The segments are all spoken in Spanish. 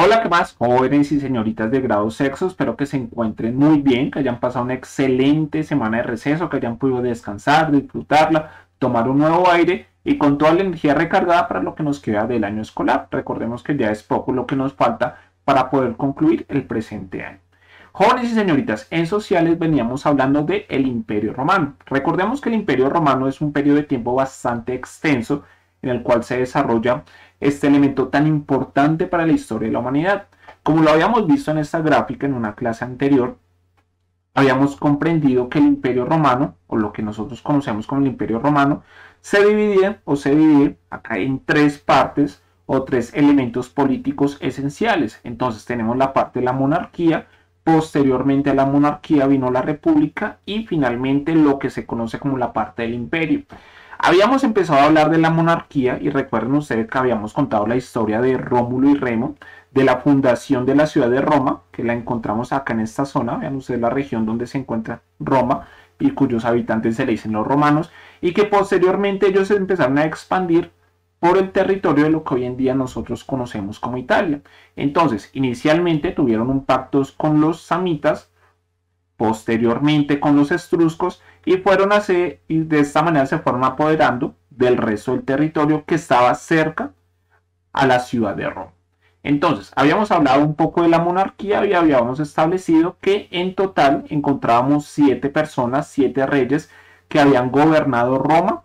Hola, ¿qué más? Jóvenes y señoritas de grado sexo, espero que se encuentren muy bien, que hayan pasado una excelente semana de receso, que hayan podido descansar, disfrutarla, tomar un nuevo aire y con toda la energía recargada para lo que nos queda del año escolar. Recordemos que ya es poco lo que nos falta para poder concluir el presente año. Jóvenes y señoritas, en sociales veníamos hablando del Imperio Romano. Recordemos que el Imperio Romano es un periodo de tiempo bastante extenso en el cual se desarrolla este elemento tan importante para la historia de la humanidad. Como lo habíamos visto en esta gráfica en una clase anterior, habíamos comprendido que el Imperio Romano, o lo que nosotros conocemos como el Imperio Romano, se divide acá en tres partes o tres elementos políticos esenciales. Entonces tenemos la parte de la monarquía, posteriormente a la monarquía vino la república y finalmente lo que se conoce como la parte del imperio. Habíamos empezado a hablar de la monarquía y recuerden ustedes que habíamos contado la historia de Rómulo y Remo, de la fundación de la ciudad de Roma, que la encontramos acá en esta zona, vean ustedes la región donde se encuentra Roma y cuyos habitantes se le dicen los romanos, y que posteriormente ellos se empezaron a expandir por el territorio de lo que hoy en día nosotros conocemos como Italia. Entonces, inicialmente tuvieron un pacto con los samitas, posteriormente con los etruscos y fueron así, y de esta manera se fueron apoderando del resto del territorio que estaba cerca a la ciudad de Roma. Entonces, habíamos hablado un poco de la monarquía y habíamos establecido que en total encontrábamos 7 personas, 7 reyes que habían gobernado Roma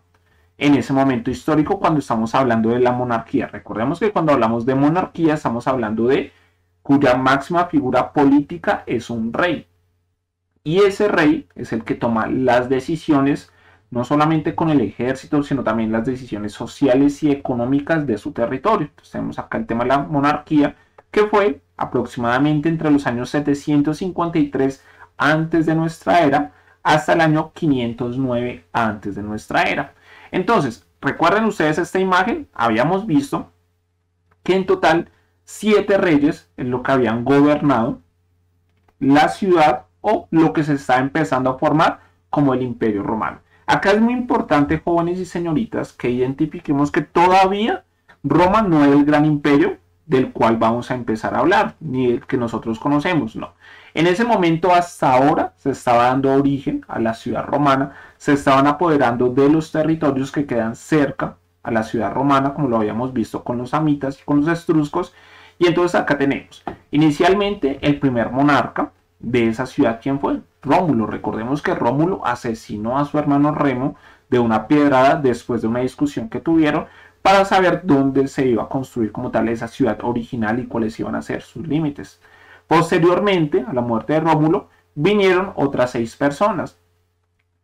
en ese momento histórico cuando estamos hablando de la monarquía. Recordemos que cuando hablamos de monarquía estamos hablando de cuya máxima figura política es un rey. Y ese rey es el que toma las decisiones, no solamente con el ejército, sino también las decisiones sociales y económicas de su territorio. Entonces tenemos acá el tema de la monarquía, que fue aproximadamente entre los años 753 antes de nuestra era hasta el año 509 antes de nuestra era. Entonces, recuerden ustedes esta imagen, habíamos visto que en total 7 reyes es lo que habían gobernado la ciudad o lo que se está empezando a formar como el Imperio Romano. Acá es muy importante, jóvenes y señoritas, que identifiquemos que todavía Roma no es el gran imperio del cual vamos a empezar a hablar, ni el que nosotros conocemos, no. En ese momento, hasta ahora, se estaba dando origen a la ciudad romana, se estaban apoderando de los territorios que quedan cerca a la ciudad romana, como lo habíamos visto con los samitas y con los etruscos, y entonces acá tenemos, inicialmente, el primer monarca de esa ciudad, ¿quién fue? Rómulo. Recordemos que Rómulo asesinó a su hermano Remo de una piedrada después de una discusión que tuvieron para saber dónde se iba a construir como tal esa ciudad original y cuáles iban a ser sus límites. Posteriormente, a la muerte de Rómulo, vinieron otras 6 personas,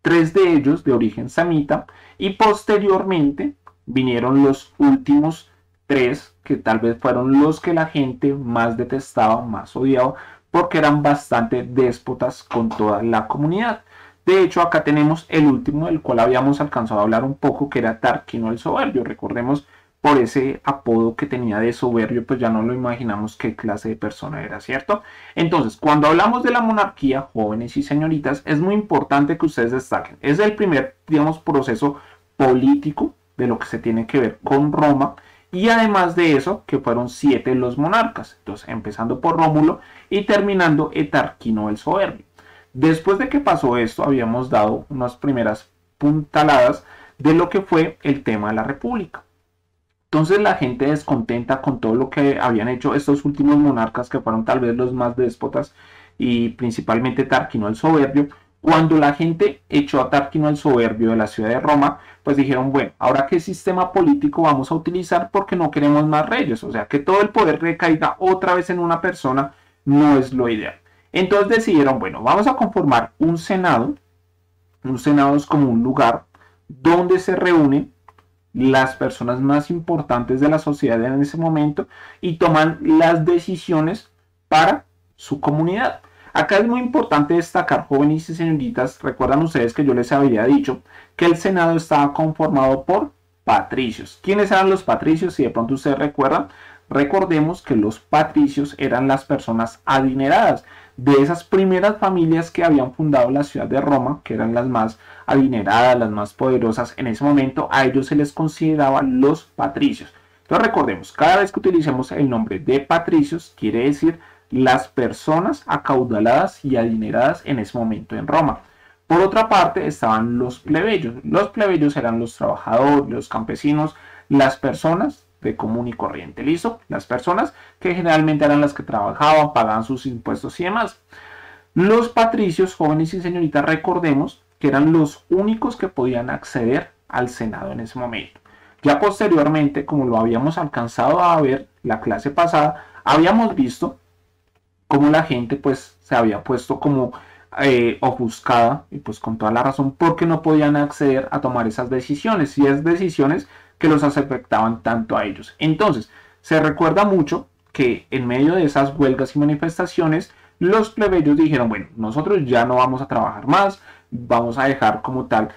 3 de ellos de origen samita, y posteriormente vinieron los últimos 3 que tal vez fueron los que la gente más detestaba, más odiaba, porque eran bastante déspotas con toda la comunidad. De hecho, acá tenemos el último del cual habíamos alcanzado a hablar un poco, que era Tarquino el Soberbio. Recordemos por ese apodo que tenía de soberbio, pues ya no lo imaginamos qué clase de persona era, ¿cierto? Entonces, cuando hablamos de la monarquía, jóvenes y señoritas, es muy importante que ustedes destaquen. Es el primer, digamos, proceso político de lo que se tiene que ver con Roma. Y además de eso, que fueron 7 los monarcas. Entonces, empezando por Rómulo y terminando Tarquino el Soberbio. Después de que pasó esto, habíamos dado unas primeras puntaladas de lo que fue el tema de la república. Entonces la gente descontenta con todo lo que habían hecho estos últimos monarcas, que fueron tal vez los más déspotas, y principalmente Tarquino el Soberbio. Cuando la gente echó a Tarquino el Soberbio de la ciudad de Roma, pues dijeron, bueno, ahora qué sistema político vamos a utilizar porque no queremos más reyes. O sea, que todo el poder recaiga otra vez en una persona no es lo ideal. Entonces decidieron, bueno, vamos a conformar un senado. Un senado es como un lugar donde se reúnen las personas más importantes de la sociedad en ese momento y toman las decisiones para su comunidad. Acá es muy importante destacar, jóvenes y señoritas, recuerdan ustedes que yo les había dicho que el Senado estaba conformado por patricios. ¿Quiénes eran los patricios? Si de pronto ustedes recuerdan, recordemos que los patricios eran las personas adineradas de esas primeras familias que habían fundado la ciudad de Roma, que eran las más adineradas, las más poderosas en ese momento. A ellos se les consideraban los patricios. Entonces recordemos, cada vez que utilicemos el nombre de patricios, quiere decir las personas acaudaladas y adineradas en ese momento en Roma. Por otra parte estaban los plebeyos. Los plebeyos eran los trabajadores, los campesinos, las personas de común y corriente, ¿listo? Las personas que generalmente eran las que trabajaban, pagaban sus impuestos y demás. Los patricios, jóvenes y señoritas, recordemos que eran los únicos que podían acceder al Senado en ese momento. Ya posteriormente, como lo habíamos alcanzado a ver la clase pasada, habíamos visto cómo la gente pues se había puesto como ofuscada, y pues con toda la razón, porque no podían acceder a tomar esas decisiones, y es decisiones que los afectaban tanto a ellos. Entonces, se recuerda mucho que en medio de esas huelgas y manifestaciones, los plebeyos dijeron, bueno, nosotros ya no vamos a trabajar más, vamos a dejar como tal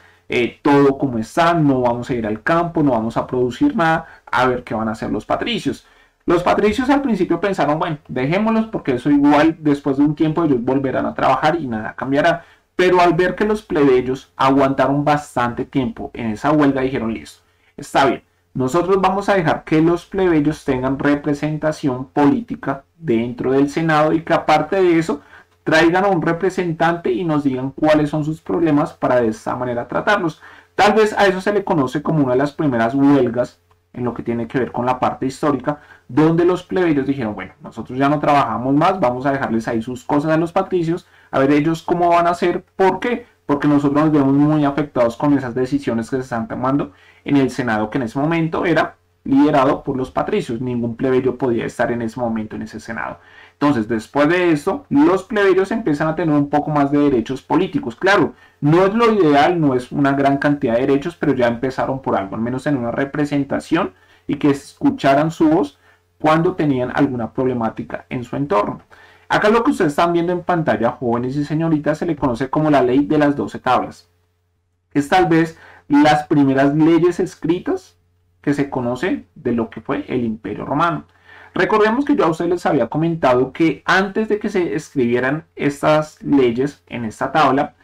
todo como está, no vamos a ir al campo, no vamos a producir nada, a ver qué van a hacer los patricios. Los patricios al principio pensaron, bueno, dejémoslos porque eso igual después de un tiempo ellos volverán a trabajar y nada cambiará. Pero al ver que los plebeyos aguantaron bastante tiempo en esa huelga, dijeron, listo, está bien, nosotros vamos a dejar que los plebeyos tengan representación política dentro del Senado y que aparte de eso traigan a un representante y nos digan cuáles son sus problemas para de esta manera tratarlos. Tal vez a eso se le conoce como una de las primeras huelgas en lo que tiene que ver con la parte histórica, donde los plebeyos dijeron, bueno, nosotros ya no trabajamos más, vamos a dejarles ahí sus cosas a los patricios, a ver ellos cómo van a hacer. ¿Por qué? Porque nosotros nos vemos muy afectados con esas decisiones que se están tomando en el Senado, que en ese momento era liderado por los patricios. Ningún plebeyo podía estar en ese momento en ese Senado. Entonces, después de esto, los plebeyos empiezan a tener un poco más de derechos políticos. Claro, no es lo ideal, no es una gran cantidad de derechos, pero ya empezaron por algo, al menos en una representación y que escucharan su voz cuando tenían alguna problemática en su entorno. Acá lo que ustedes están viendo en pantalla, jóvenes y señoritas, se le conoce como la ley de las 12 tablas. Es tal vez las primeras leyes escritas que se conocen de lo que fue el Imperio Romano. Recordemos que yo a ustedes les había comentado que antes de que se escribieran estas leyes en esta tabla,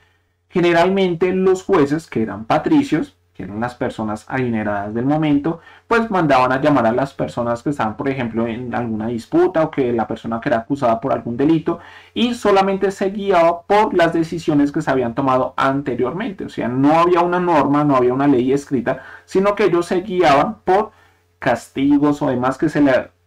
generalmente los jueces, que eran patricios, que eran las personas adineradas del momento, pues mandaban a llamar a las personas que estaban, por ejemplo, en alguna disputa o que la persona que era acusada por algún delito, y solamente se guiaba por las decisiones que se habían tomado anteriormente. O sea, no había una norma, no había una ley escrita, sino que ellos se guiaban por castigos o demás que se le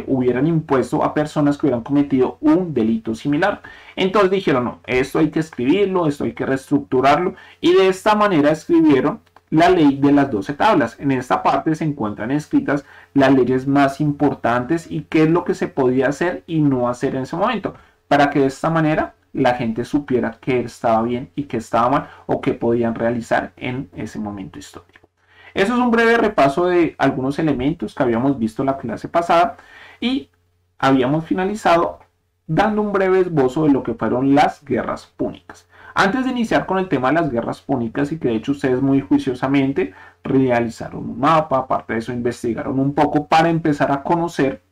hubieran impuesto a personas que hubieran cometido un delito similar. Entonces dijeron, no, esto hay que escribirlo, esto hay que reestructurarlo, y de esta manera escribieron la ley de las 12 tablas. En esta parte se encuentran escritas las leyes más importantes y qué es lo que se podía hacer y no hacer en ese momento, para que de esta manera la gente supiera qué estaba bien y qué estaba mal o qué podían realizar en ese momento histórico. Eso es un breve repaso de algunos elementos que habíamos visto en la clase pasada y habíamos finalizado dando un breve esbozo de lo que fueron las guerras púnicas. Antes de iniciar con el tema de las guerras púnicas, y que de hecho ustedes muy juiciosamente realizaron un mapa, aparte de eso investigaron un poco para empezar a conocer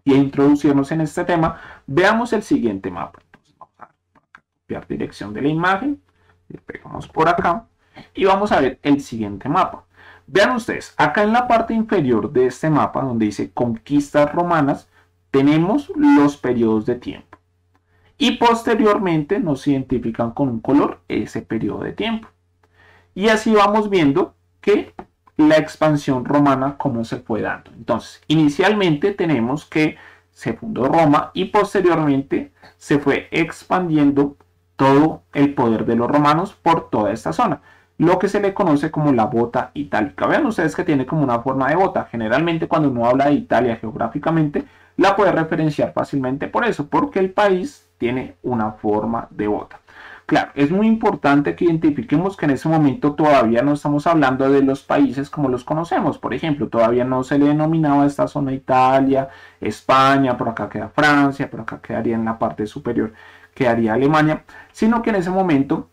y a introducirnos en este tema, veamos el siguiente mapa. Entonces vamos a copiar dirección de la imagen, le pegamos por acá y vamos a ver el siguiente mapa. Vean ustedes, acá en la parte inferior de este mapa, donde dice conquistas romanas, tenemos los periodos de tiempo. Y posteriormente nos identifican con un color ese periodo de tiempo. Y así vamos viendo que la expansión romana cómo se fue dando. Entonces, inicialmente tenemos que se fundó Roma y posteriormente se fue expandiendo todo el poder de los romanos por toda esta zona, lo que se le conoce como la bota itálica. Vean ustedes que tiene como una forma de bota. Generalmente cuando uno habla de Italia geográficamente, la puede referenciar fácilmente por eso, porque el país tiene una forma de bota. Claro, es muy importante que identifiquemos que en ese momento todavía no estamos hablando de los países como los conocemos. Por ejemplo, todavía no se le denominaba a esta zona Italia, España, por acá queda Francia, por acá quedaría en la parte superior, quedaría Alemania, sino que en ese momento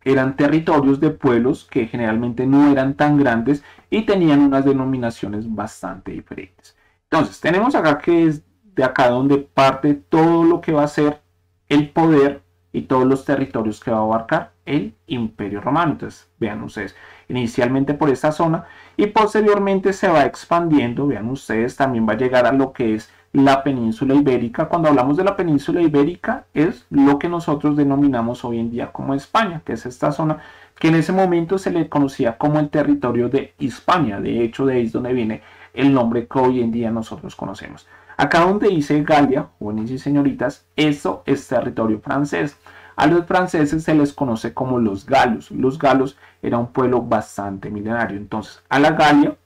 eran territorios de pueblos que generalmente no eran tan grandes y tenían unas denominaciones bastante diferentes. Entonces, tenemos acá que es de acá donde parte todo lo que va a ser el poder y todos los territorios que va a abarcar el Imperio Romano. Entonces, vean ustedes, inicialmente por esta zona y posteriormente se va expandiendo, vean ustedes, también va a llegar a lo que es la península ibérica. Cuando hablamos de la península ibérica es lo que nosotros denominamos hoy en día como España, que es esta zona que en ese momento se le conocía como el territorio de Hispania. De hecho, de ahí es donde viene el nombre que hoy en día nosotros conocemos. Acá donde dice Galia, jóvenes y señoritas, esto es territorio francés. A los franceses se les conoce como los galos. Los galos era un pueblo bastante milenario. Entonces, a la Galia,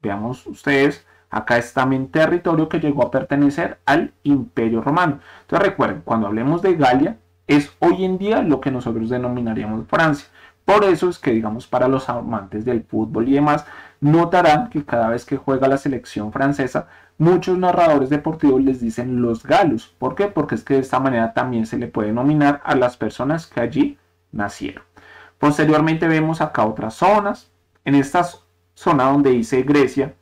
veamos ustedes, acá es también territorio que llegó a pertenecer al Imperio Romano. Entonces recuerden, cuando hablemos de Galia, es hoy en día lo que nosotros denominaríamos Francia. Por eso es que, digamos, para los amantes del fútbol y demás, notarán que cada vez que juega la selección francesa, muchos narradores deportivos les dicen los galos. ¿Por qué? Porque es que de esta manera también se le puede nominar a las personas que allí nacieron. Posteriormente vemos acá otras zonas. En esta zona donde dice Grecia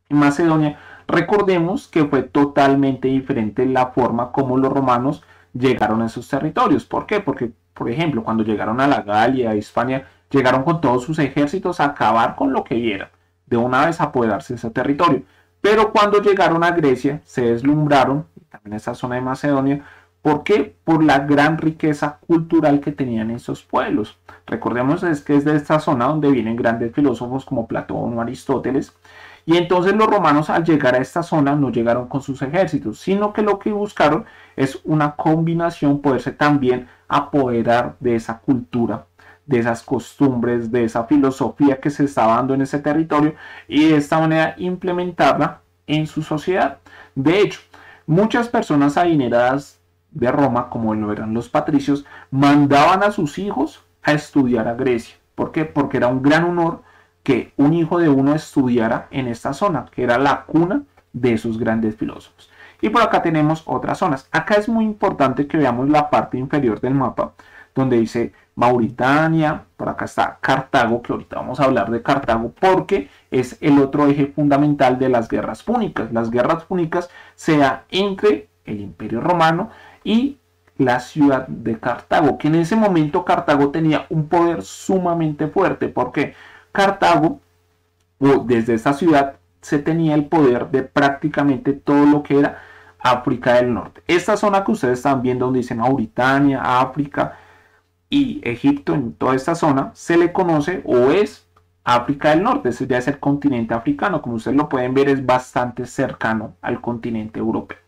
y Macedonia, recordemos que fue totalmente diferente la forma como los romanos llegaron a esos territorios. ¿Por qué? Porque, por ejemplo, cuando llegaron a la Galia, a Hispania, llegaron con todos sus ejércitos a acabar con lo que vieran, de una vez a apoderarse de ese territorio. Pero cuando llegaron a Grecia, se deslumbraron, y también esta zona de Macedonia. ¿Por qué? Por la gran riqueza cultural que tenían esos pueblos. Recordemos es que es de esta zona donde vienen grandes filósofos como Platón o Aristóteles. Y entonces los romanos al llegar a esta zona no llegaron con sus ejércitos, sino que lo que buscaron es una combinación, poderse también apoderar de esa cultura, de esas costumbres, de esa filosofía que se estaba dando en ese territorio y de esta manera implementarla en su sociedad. De hecho, muchas personas adineradas de Roma, como lo eran los patricios, mandaban a sus hijos a estudiar a Grecia. ¿Por qué? Porque era un gran honor que un hijo de uno estudiara en esta zona, que era la cuna de esos grandes filósofos. Y por acá tenemos otras zonas. Acá es muy importante que veamos la parte inferior del mapa, donde dice Mauritania, por acá está Cartago, que ahorita vamos a hablar de Cartago, porque es el otro eje fundamental de las guerras púnicas. Las guerras púnicas se dan entre el Imperio Romano y la ciudad de Cartago, que en ese momento Cartago tenía un poder sumamente fuerte. ¿Por qué? Cartago, desde esta ciudad, se tenía el poder de prácticamente todo lo que era África del Norte. Esta zona que ustedes están viendo, donde dice Mauritania, África y Egipto, en toda esta zona, se le conoce o es África del Norte. Ese ya es el continente africano. Como ustedes lo pueden ver, es bastante cercano al continente europeo.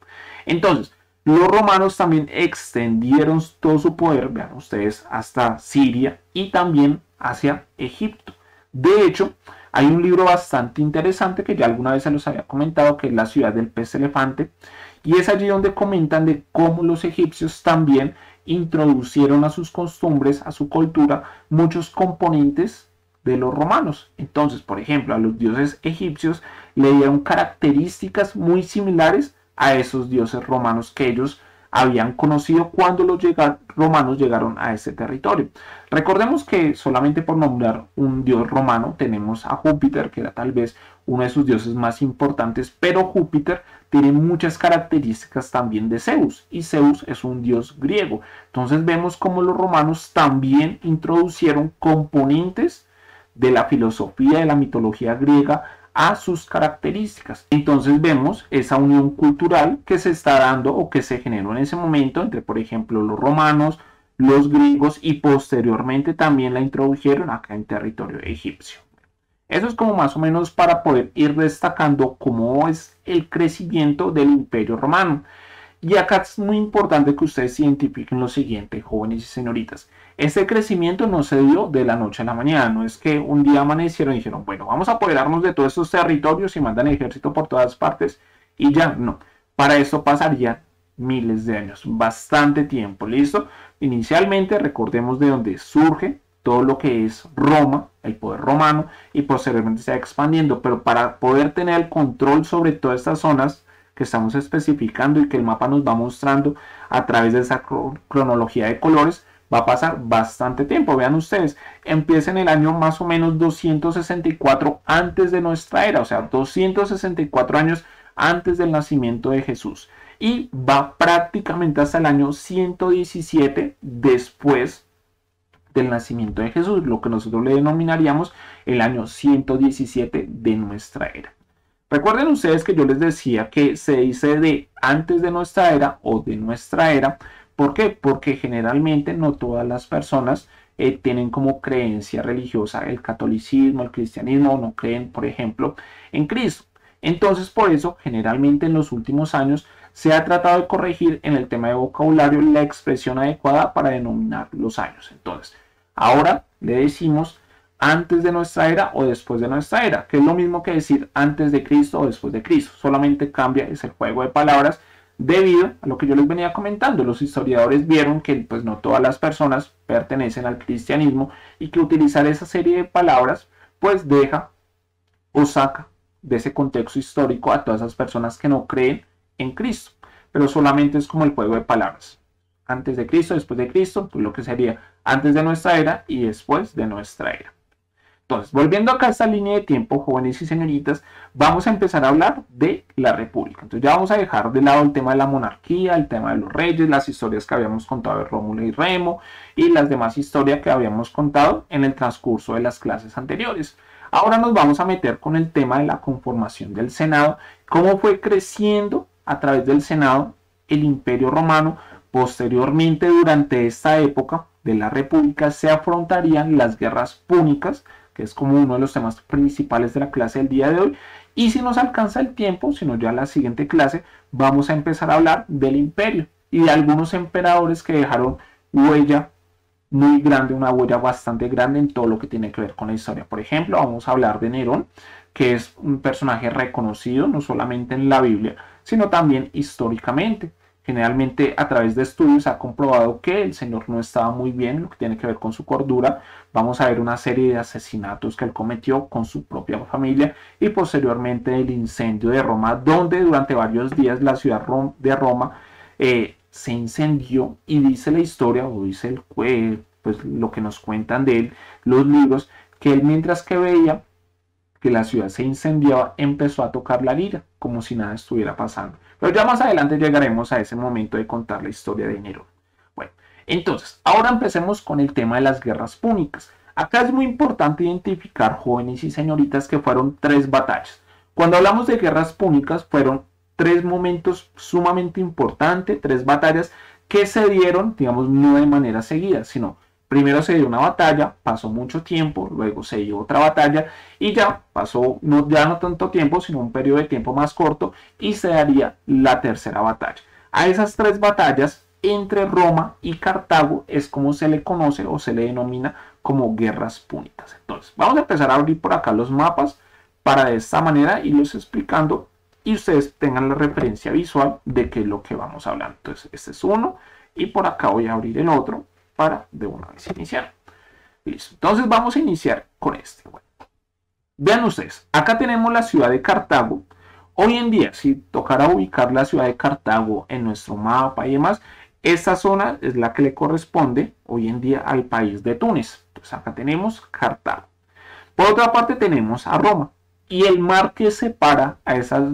Entonces, los romanos también extendieron todo su poder, vean ustedes, hasta Siria y también hacia Egipto. De hecho, hay un libro bastante interesante que ya alguna vez se los había comentado, que es La ciudad del pez elefante, y es allí donde comentan de cómo los egipcios también introducieron a sus costumbres, a su cultura, muchos componentes de los romanos. Entonces, por ejemplo, a los dioses egipcios le dieron características muy similares a esos dioses romanos que ellos habían conocido cuando los romanos llegaron a ese territorio. Recordemos que solamente por nombrar un dios romano tenemos a Júpiter, que era tal vez uno de sus dioses más importantes, pero Júpiter tiene muchas características también de Zeus, y Zeus es un dios griego. Entonces vemos cómo los romanos también introducieron componentes de la filosofía de la mitología griega a sus características. Entonces vemos esa unión cultural que se está dando o que se generó en ese momento entre, por ejemplo, los romanos, los griegos, y posteriormente también la introdujeron acá en territorio egipcio. Eso es como más o menos para poder ir destacando cómo es el crecimiento del Imperio Romano. Y acá es muy importante que ustedes identifiquen lo siguiente, jóvenes y señoritas. Este crecimiento no se dio de la noche a la mañana. No es que un día amanecieron y dijeron, bueno, vamos a apoderarnos de todos estos territorios y mandan ejército por todas partes y ya, no. Para esto pasaría miles de años, bastante tiempo, ¿listo? Inicialmente recordemos de dónde surge todo lo que es Roma, el poder romano, y posteriormente se va expandiendo, pero para poder tener el control sobre todas estas zonas que estamos especificando y que el mapa nos va mostrando a través de esa cronología de colores, va a pasar bastante tiempo. Vean ustedes, empieza en el año más o menos 264 antes de nuestra era, o sea, 264 años antes del nacimiento de Jesús, y va prácticamente hasta el año 117 después del nacimiento de Jesús, lo que nosotros le denominaríamos el año 117 de nuestra era. Recuerden ustedes que yo les decía que se dice de antes de nuestra era o de nuestra era. ¿Por qué? Porque generalmente no todas las personas tienen como creencia religiosa el catolicismo, el cristianismo, o no creen, por ejemplo, en Cristo. Entonces, por eso, generalmente en los últimos años se ha tratado de corregir en el tema de vocabulario la expresión adecuada para denominar los años. Entonces, ahora le decimos antes de nuestra era o después de nuestra era, que es lo mismo que decir antes de Cristo o después de Cristo, solamente cambia, es el juego de palabras debido a lo que yo les venía comentando. Los historiadores vieron que pues no todas las personas pertenecen al cristianismo y que utilizar esa serie de palabras pues deja o saca de ese contexto histórico a todas esas personas que no creen en Cristo, pero solamente es como el juego de palabras. Antes de Cristo, después de Cristo, pues lo que sería antes de nuestra era y después de nuestra era. Entonces, volviendo acá a esta línea de tiempo, jóvenes y señoritas, vamos a empezar a hablar de la república. Entonces ya vamos a dejar de lado el tema de la monarquía, el tema de los reyes, las historias que habíamos contado de Rómulo y Remo y las demás historias que habíamos contado en el transcurso de las clases anteriores. Ahora nos vamos a meter con el tema de la conformación del Senado, cómo fue creciendo a través del Senado el Imperio Romano. Posteriormente, durante esta época de la República, se afrontarían las guerras púnicas, que es como uno de los temas principales de la clase del día de hoy. Y si nos alcanza el tiempo, si no ya en la siguiente clase, vamos a empezar a hablar del imperio y de algunos emperadores que dejaron huella muy grande, una huella bastante grande en todo lo que tiene que ver con la historia. Por ejemplo, vamos a hablar de Nerón, que es un personaje reconocido no solamente en la Biblia, sino también históricamente. Generalmente a través de estudios se ha comprobado que el señor no estaba muy bien, lo que tiene que ver con su cordura. Vamos a ver una serie de asesinatos que él cometió con su propia familia y posteriormente el incendio de Roma, donde durante varios días la ciudad de Roma se incendió, y dice la historia o dice pues lo que nos cuentan de él los libros, que él mientras que veía que la ciudad se incendiaba empezó a tocar la lira como si nada estuviera pasando. Pero ya más adelante llegaremos a ese momento de contar la historia de Nerón. Bueno, entonces, ahora empecemos con el tema de las guerras púnicas. Acá es muy importante identificar, jóvenes y señoritas, que fueron 3 batallas. Cuando hablamos de guerras púnicas, fueron 3 momentos sumamente importantes, 3 batallas que se dieron, digamos, no de manera seguida, sino primero se dio una batalla, pasó mucho tiempo, luego se dio otra batalla y ya pasó ya no tanto tiempo, sino un periodo de tiempo más corto y se daría la tercera batalla. A esas 3 batallas entre Roma y Cartago es como se le conoce o se le denomina como guerras púnicas. Entonces, vamos a empezar a abrir por acá los mapas para de esta manera irlos explicando y ustedes tengan la referencia visual de qué es lo que vamos a hablar. Entonces, este es uno y por acá voy a abrir el otro para de una vez iniciar. Listo. Entonces vamos a iniciar con este. Bueno, vean ustedes, acá tenemos la ciudad de Cartago. Hoy en día, si tocara ubicar la ciudad de Cartago en nuestro mapa y demás, esta zona es la que le corresponde hoy en día al país de Túnez. Entonces acá tenemos Cartago. Por otra parte tenemos a Roma. Y el mar que separa a esas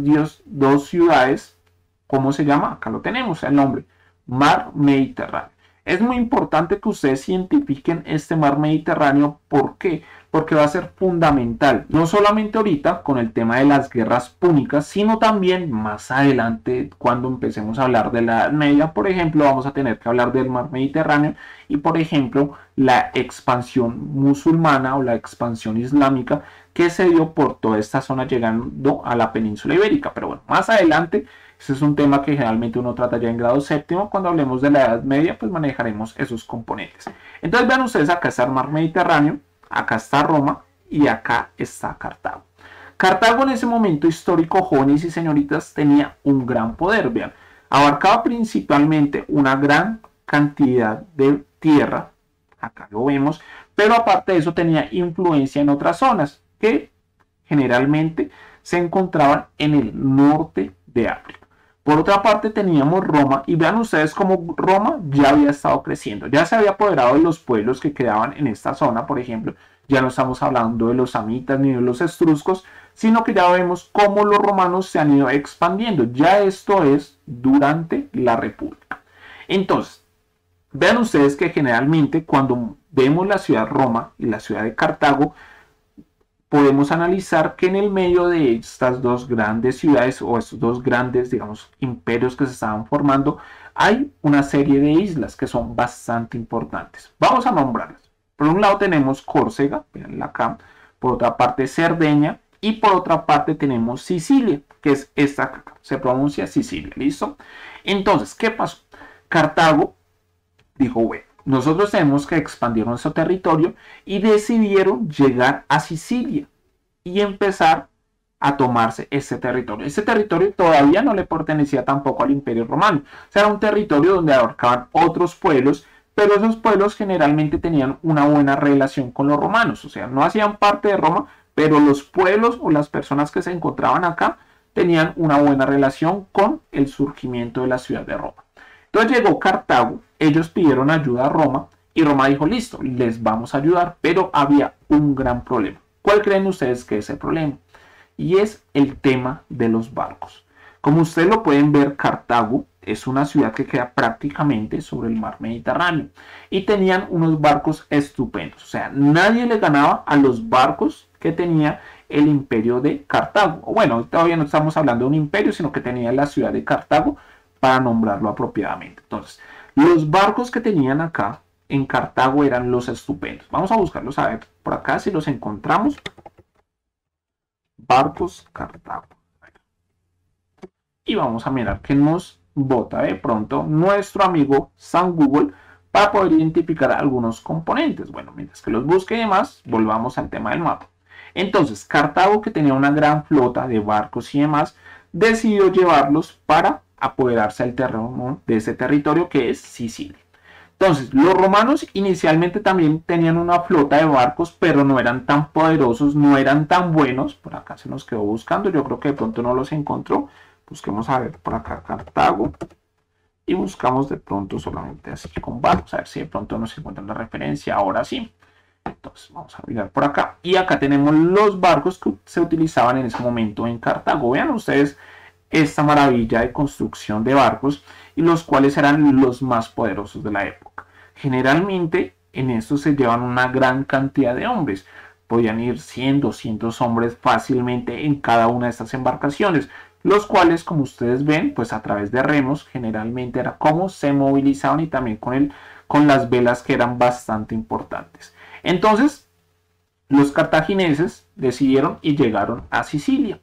2 ciudades, ¿cómo se llama? Acá lo tenemos, el nombre, Mar Mediterráneo. Es muy importante que ustedes identifiquen este mar Mediterráneo. ¿Por qué? Porque va a ser fundamental, no solamente ahorita con el tema de las guerras púnicas, sino también más adelante cuando empecemos a hablar de la Edad Media, por ejemplo, vamos a tener que hablar del mar Mediterráneo y, por ejemplo, la expansión musulmana o la expansión islámica que se dio por toda esta zona llegando a la península ibérica. Pero bueno, más adelante, ese es un tema que generalmente uno trata ya en grado séptimo. Cuando hablemos de la Edad Media, pues manejaremos esos componentes. Entonces vean ustedes, acá está el mar Mediterráneo, acá está Roma y acá está Cartago. Cartago en ese momento histórico, jóvenes y señoritas, tenía un gran poder. Vean, abarcaba principalmente una gran cantidad de tierra, acá lo vemos, pero aparte de eso tenía influencia en otras zonas que generalmente se encontraban en el norte de África. Por otra parte teníamos Roma y vean ustedes cómo Roma ya había estado creciendo, ya se había apoderado de los pueblos que quedaban en esta zona. Por ejemplo, ya no estamos hablando de los samitas ni de los etruscos, sino que ya vemos cómo los romanos se han ido expandiendo. Ya esto es durante la República. Entonces, Vean ustedes que generalmente cuando vemos la ciudad de Roma y la ciudad de Cartago, podemos analizar que en el medio de estas dos grandes ciudades o estos dos grandes, digamos, imperios que se estaban formando, hay una serie de islas que son bastante importantes. Vamos a nombrarlas. Por un lado tenemos Córcega, veanla acá, por otra parte Cerdeña y por otra parte tenemos Sicilia, que es esta acá, se pronuncia Sicilia, ¿listo? Entonces, ¿qué pasó? Cartago dijo, bueno, nosotros tenemos que expandir nuestro territorio y decidieron llegar a Sicilia y empezar a tomarse ese territorio. Ese territorio todavía no le pertenecía tampoco al Imperio Romano. O sea, era un territorio donde abarcaban otros pueblos, pero esos pueblos generalmente tenían una buena relación con los romanos. O sea, no hacían parte de Roma, pero los pueblos o las personas que se encontraban acá tenían una buena relación con el surgimiento de la ciudad de Roma. Entonces llegó Cartago, ellos pidieron ayuda a Roma y Roma dijo, listo, les vamos a ayudar, pero había un gran problema. ¿Cuál creen ustedes que es el problema? Y es el tema de los barcos. Como ustedes lo pueden ver, Cartago es una ciudad que queda prácticamente sobre el mar Mediterráneo y tenían unos barcos estupendos. O sea, nadie le ganaba a los barcos que tenía el imperio de Cartago. Bueno, todavía no estamos hablando de un imperio, sino que tenía la ciudad de Cartago para nombrarlo apropiadamente. Entonces, los barcos que tenían acá en Cartago eran los estupendos. Vamos a buscarlos a ver por acá si los encontramos. Barcos Cartago. Y vamos a mirar que nos bota de pronto nuestro amigo San Google para poder identificar algunos componentes. Bueno, mientras que los busque y demás, volvamos al tema del mapa. Entonces, Cartago, que tenía una gran flota de barcos y demás, decidió llevarlos para apoderarse del terreno de ese territorio que es Sicilia. Entonces, los romanos inicialmente también tenían una flota de barcos, pero no eran tan poderosos, no eran tan buenos. Por acá se nos quedó buscando, yo creo que de pronto no los encontró. Busquemos a ver por acá Cartago y buscamos de pronto solamente así con barcos, a ver si de pronto nos encuentran la referencia. Ahora sí. Entonces vamos a mirar por acá y acá tenemos los barcos que se utilizaban en ese momento en Cartago. Vean ustedes esta maravilla de construcción de barcos y los cuales eran los más poderosos de la época. Generalmente en estos se llevan una gran cantidad de hombres. Podían ir 100, 200 hombres fácilmente en cada una de estas embarcaciones, los cuales, como ustedes ven, pues a través de remos generalmente era como se movilizaban y también con las velas que eran bastante importantes. Entonces, los cartagineses decidieron y llegaron a Sicilia.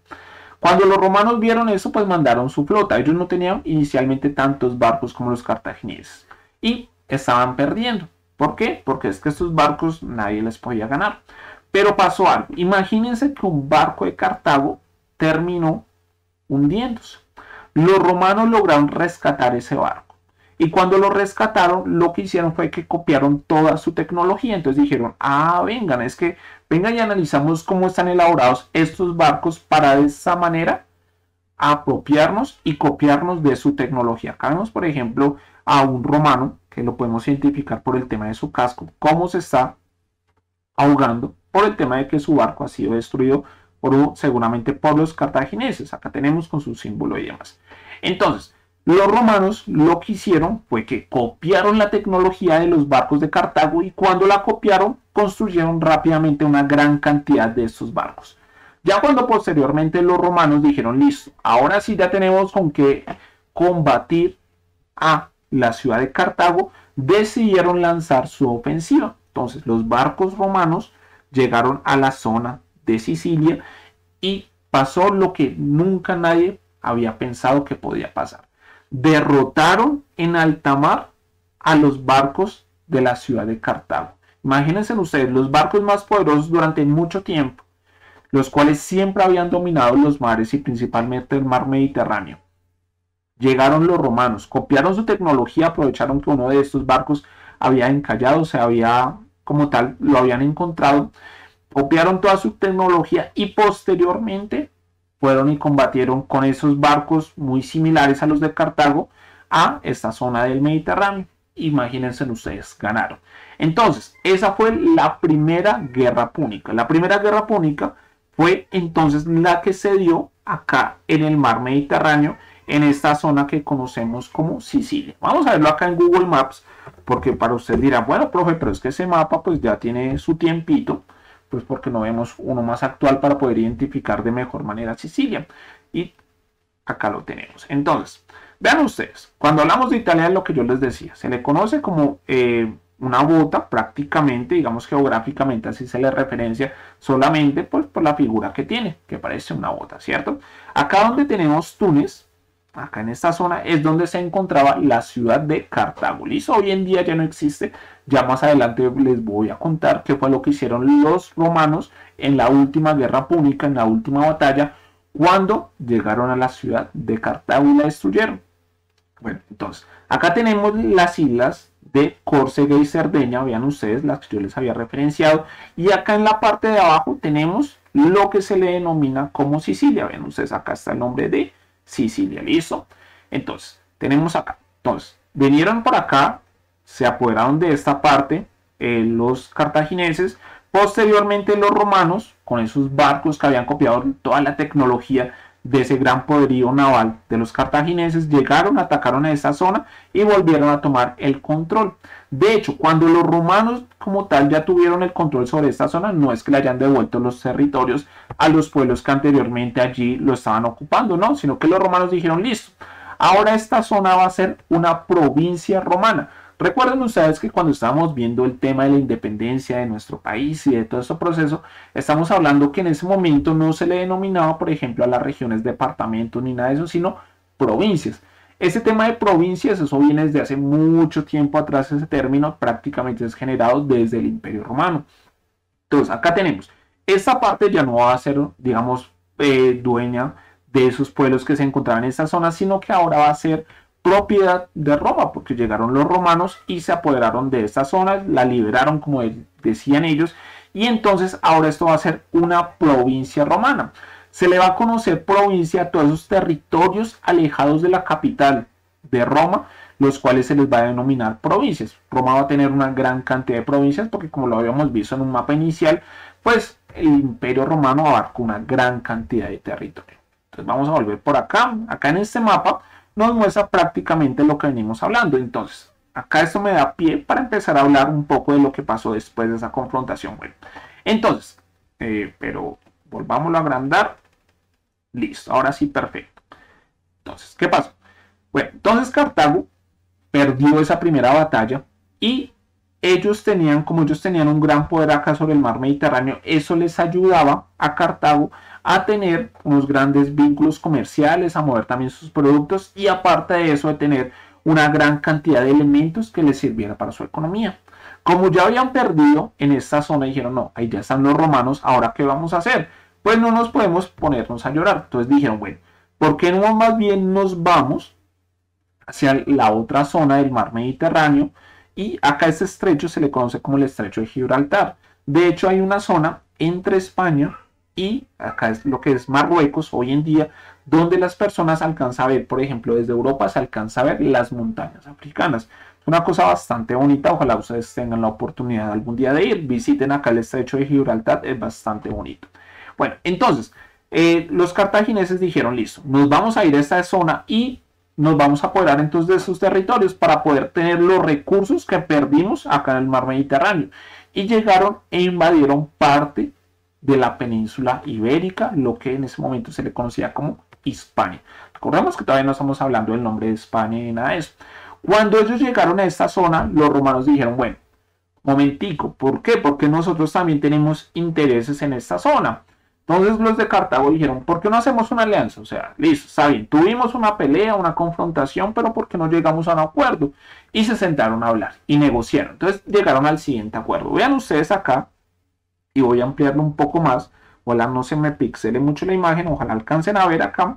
Cuando los romanos vieron eso, pues mandaron su flota. Ellos no tenían inicialmente tantos barcos como los cartagineses y estaban perdiendo. ¿Por qué? Porque es que estos barcos nadie les podía ganar. Pero pasó algo. Imagínense que un barco de Cartago terminó hundiéndose. Los romanos lograron rescatar ese barco. Y cuando lo rescataron, lo que hicieron fue que copiaron toda su tecnología. Entonces dijeron, vengan, vengan y analizamos cómo están elaborados estos barcos para de esa manera apropiarnos y copiarnos de su tecnología. Acá vemos, por ejemplo, a un romano, que lo podemos identificar por el tema de su casco, cómo se está ahogando por el tema de que su barco ha sido destruido seguramente por los cartagineses. Acá tenemos con su símbolo y demás. Entonces, los romanos lo que hicieron fue que copiaron la tecnología de los barcos de Cartago y cuando la copiaron, construyeron rápidamente una gran cantidad de estos barcos. Ya cuando posteriormente los romanos dijeron, listo, ahora sí ya tenemos con qué combatir a la ciudad de Cartago, decidieron lanzar su ofensiva. Entonces, los barcos romanos llegaron a la zona de Sicilia y pasó lo que nunca nadie había pensado que podía pasar. Derrotaron en alta mar a los barcos de la ciudad de Cartago. Imagínense ustedes, los barcos más poderosos durante mucho tiempo, los cuales siempre habían dominado los mares y principalmente el mar Mediterráneo. Llegaron los romanos, copiaron su tecnología, aprovecharon que uno de estos barcos había encallado, como tal, lo habían encontrado, copiaron toda su tecnología y posteriormente fueron y combatieron con esos barcos muy similares a los de Cartago a esta zona del Mediterráneo. Imagínense ustedes, ganaron. Entonces, esa fue la primera guerra púnica. La primera guerra púnica fue entonces la que se dio acá en el mar Mediterráneo en esta zona que conocemos como Sicilia. Vamos a verlo acá en Google Maps, porque para usted dirá, bueno, profe, pero es que ese mapa pues ya tiene su tiempito, pues porque no vemos uno más actual para poder identificar de mejor manera Sicilia. Y acá lo tenemos. Entonces, vean ustedes, cuando hablamos de Italia, lo que yo les decía, se le conoce como una bota prácticamente, digamos geográficamente, así se le referencia solamente pues, por la figura que tiene, que parece una bota, ¿cierto? Acá donde tenemos Túnez, acá en esta zona, es donde se encontraba la ciudad de Cartago. ¿Listo? Hoy en día ya no existe, ya más adelante les voy a contar qué fue lo que hicieron los romanos en la última guerra púnica, en la última batalla, cuando llegaron a la ciudad de Cartago y la destruyeron. Bueno, entonces, acá tenemos las islas de Córcega y Cerdeña, vean ustedes las que yo les había referenciado, y acá en la parte de abajo tenemos lo que se le denomina como Sicilia, vean ustedes, acá está el nombre de Sicilia, ¿listo? Entonces, tenemos acá, entonces, vinieron por acá, se apoderaron de esta parte los cartagineses, posteriormente los romanos, con esos barcos que habían copiado toda la tecnología de ese gran poderío naval de los cartagineses, llegaron, atacaron a esa zona y volvieron a tomar el control. De hecho, cuando los romanos como tal ya tuvieron el control sobre esta zona, no es que le hayan devuelto los territorios a los pueblos que anteriormente allí lo estaban ocupando, no, sino que los romanos dijeron, listo, ahora esta zona va a ser una provincia romana. Recuerden ustedes que cuando estábamos viendo el tema de la independencia de nuestro país y de todo este proceso, estamos hablando que en ese momento no se le denominaba, por ejemplo, a las regiones departamentos ni nada de eso, sino provincias. Ese tema de provincias, eso viene desde hace mucho tiempo atrás, ese término prácticamente es generado desde el Imperio Romano. Entonces, acá tenemos, esta parte ya no va a ser, digamos, dueña de esos pueblos que se encontraban en esta zona, sino que ahora va a ser propiedad de Roma, porque llegaron los romanos y se apoderaron de esta zona, la liberaron como decían ellos, y entonces ahora esto va a ser una provincia romana. Se le va a conocer provincia a todos esos territorios alejados de la capital de Roma, los cuales se les va a denominar provincias. Roma va a tener una gran cantidad de provincias porque, como lo habíamos visto en un mapa inicial, pues el Imperio Romano abarca una gran cantidad de territorio. Entonces vamos a volver por acá. Acá en este mapa nos muestra prácticamente lo que venimos hablando. Entonces, acá esto me da pie para empezar a hablar un poco de lo que pasó después de esa confrontación. Bueno, entonces, pero volvámoslo a agrandar. Listo, ahora sí, perfecto. Entonces, ¿qué pasó? Bueno, entonces Cartago perdió esa primera batalla y como ellos tenían un gran poder acá sobre el mar Mediterráneo, eso les ayudaba a Cartago a tener unos grandes vínculos comerciales, a mover también sus productos y aparte de eso, de tener una gran cantidad de elementos que les sirviera para su economía. Como ya habían perdido en esta zona, dijeron, no, ahí ya están los romanos, ¿ahora qué vamos a hacer? Pues no nos podemos ponernos a llorar. Entonces dijeron, bueno, ¿por qué no más bien nos vamos hacia la otra zona del mar Mediterráneo? Y acá este estrecho se le conoce como el estrecho de Gibraltar. De hecho, hay una zona entre España y acá es lo que es Marruecos hoy en día, donde las personas alcanzan a ver, por ejemplo, desde Europa se alcanza a ver las montañas africanas. Es una cosa bastante bonita, ojalá ustedes tengan la oportunidad algún día de ir, visiten acá el estrecho de Gibraltar, es bastante bonito. Bueno, entonces, los cartagineses dijeron, listo, nos vamos a ir a esta zona y nos vamos a apoderar entonces de esos territorios para poder tener los recursos que perdimos acá en el mar Mediterráneo. Y llegaron e invadieron parte de la península ibérica, lo que en ese momento se le conocía como Hispania. Recordemos que todavía no estamos hablando del nombre de España ni nada de eso. Cuando ellos llegaron a esta zona, los romanos dijeron, bueno, momentico, ¿por qué? Porque nosotros también tenemos intereses en esta zona. Entonces los de Cartago dijeron, ¿por qué no hacemos una alianza? O sea, listo, está bien, tuvimos una pelea, una confrontación, pero ¿por qué no llegamos a un acuerdo? Y se sentaron a hablar y negociaron. Entonces llegaron al siguiente acuerdo. Vean ustedes acá, y voy a ampliarlo un poco más, ojalá no se me pixele mucho la imagen, ojalá alcancen a ver acá.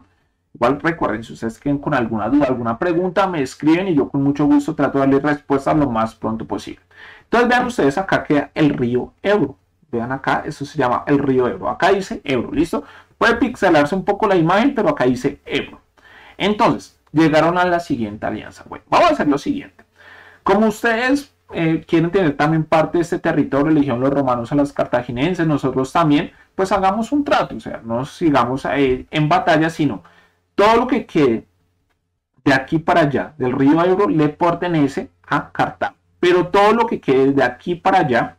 Igual recuerden, si ustedes queden con alguna duda, alguna pregunta, me escriben y yo con mucho gusto trato de darles respuesta lo más pronto posible. Entonces vean ustedes acá queda el río Ebro. Vean acá, eso se llama el río Ebro. Acá dice Ebro, ¿listo? Puede pixelarse un poco la imagen, pero acá dice Ebro. Entonces, llegaron a la siguiente alianza. Bueno, vamos a hacer lo siguiente. Como ustedes quieren tener también parte de este territorio, eligieron los romanos a los cartagineses, nosotros también, pues hagamos un trato. O sea, no sigamos en batalla, sino todo lo que quede de aquí para allá, del río Ebro, le pertenece a Cartago. Pero todo lo que quede de aquí para allá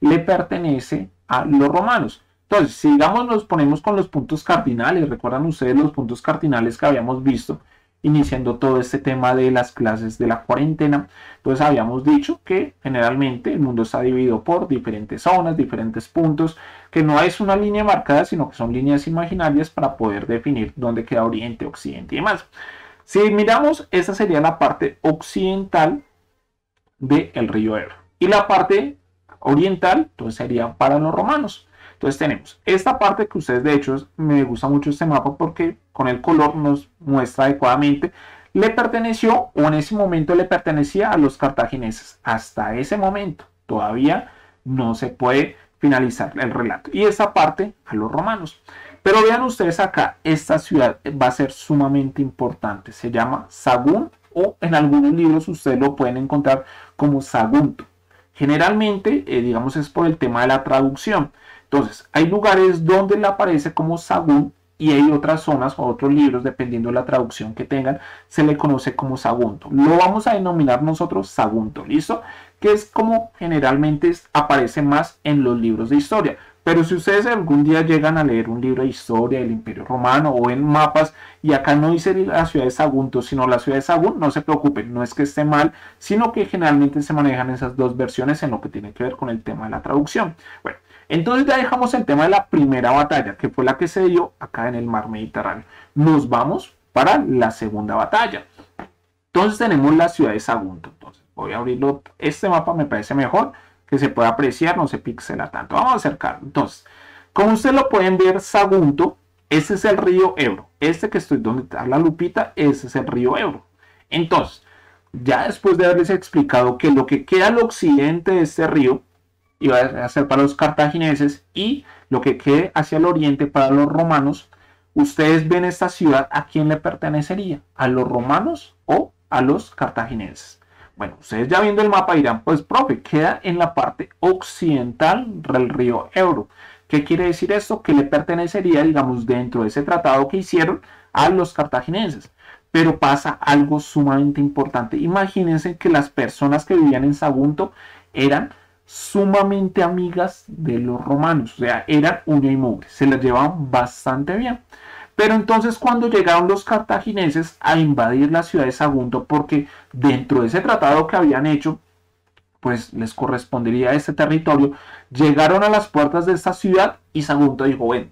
le pertenece a los romanos. Entonces, si digamos nos ponemos con los puntos cardinales, recuerdan ustedes los puntos cardinales que habíamos visto iniciando todo este tema de las clases de la cuarentena. Entonces habíamos dicho que generalmente el mundo está dividido por diferentes zonas, diferentes puntos, que no es una línea marcada, sino que son líneas imaginarias para poder definir dónde queda Oriente, Occidente y demás. Si miramos, esa sería la parte occidental del río Ebro. Y la parte oriental, entonces sería para los romanos. Entonces tenemos esta parte que ustedes, de hecho, me gusta mucho este mapa porque con el color nos muestra adecuadamente, le perteneció o en ese momento le pertenecía a los cartagineses. Hasta ese momento todavía no se puede finalizar el relato. Y esta parte a los romanos. Pero vean ustedes acá, esta ciudad va a ser sumamente importante. Se llama Sagún o en algunos libros ustedes lo pueden encontrar como Sagunto. Generalmente, digamos, es por el tema de la traducción. Entonces, hay lugares donde le aparece como Sagún y hay otras zonas o otros libros, dependiendo de la traducción que tengan, se le conoce como Sagunto. Lo vamos a denominar nosotros Sagunto, ¿listo? Que es como generalmente aparece más en los libros de historia. Pero si ustedes algún día llegan a leer un libro de historia del Imperio Romano o en mapas y acá no dice la ciudad de Sagunto, sino la ciudad de Sagún, no se preocupen, no es que esté mal, sino que generalmente se manejan esas dos versiones en lo que tiene que ver con el tema de la traducción. Bueno, entonces ya dejamos el tema de la primera batalla, que fue la que se dio acá en el mar Mediterráneo. Nos vamos para la segunda batalla. Entonces tenemos la ciudad de Sagunto. Entonces voy a abrirlo. Este mapa me parece mejor, que se pueda apreciar, no se pixela tanto. Vamos a acercarlo. Entonces, como ustedes lo pueden ver, Sagunto, ese es el río Ebro. Este que estoy donde está la lupita, ese es el río Ebro. Entonces, ya después de haberles explicado que lo que queda al occidente de este río iba a ser para los cartagineses y lo que quede hacia el oriente para los romanos, ustedes ven esta ciudad, ¿a quién le pertenecería? ¿A los romanos o a los cartagineses? Bueno, ustedes ya viendo el mapa dirán, pues profe, queda en la parte occidental del río Ebro. ¿Qué quiere decir esto? Que le pertenecería, digamos, dentro de ese tratado que hicieron a los cartagineses. Pero pasa algo sumamente importante. Imagínense que las personas que vivían en Sagunto eran sumamente amigas de los romanos, o sea, eran uña y mugre, se las llevaban bastante bien. Pero entonces cuando llegaron los cartagineses a invadir la ciudad de Sagunto, porque dentro de ese tratado que habían hecho, pues les correspondería a ese territorio, llegaron a las puertas de esta ciudad y Sagunto dijo, bueno,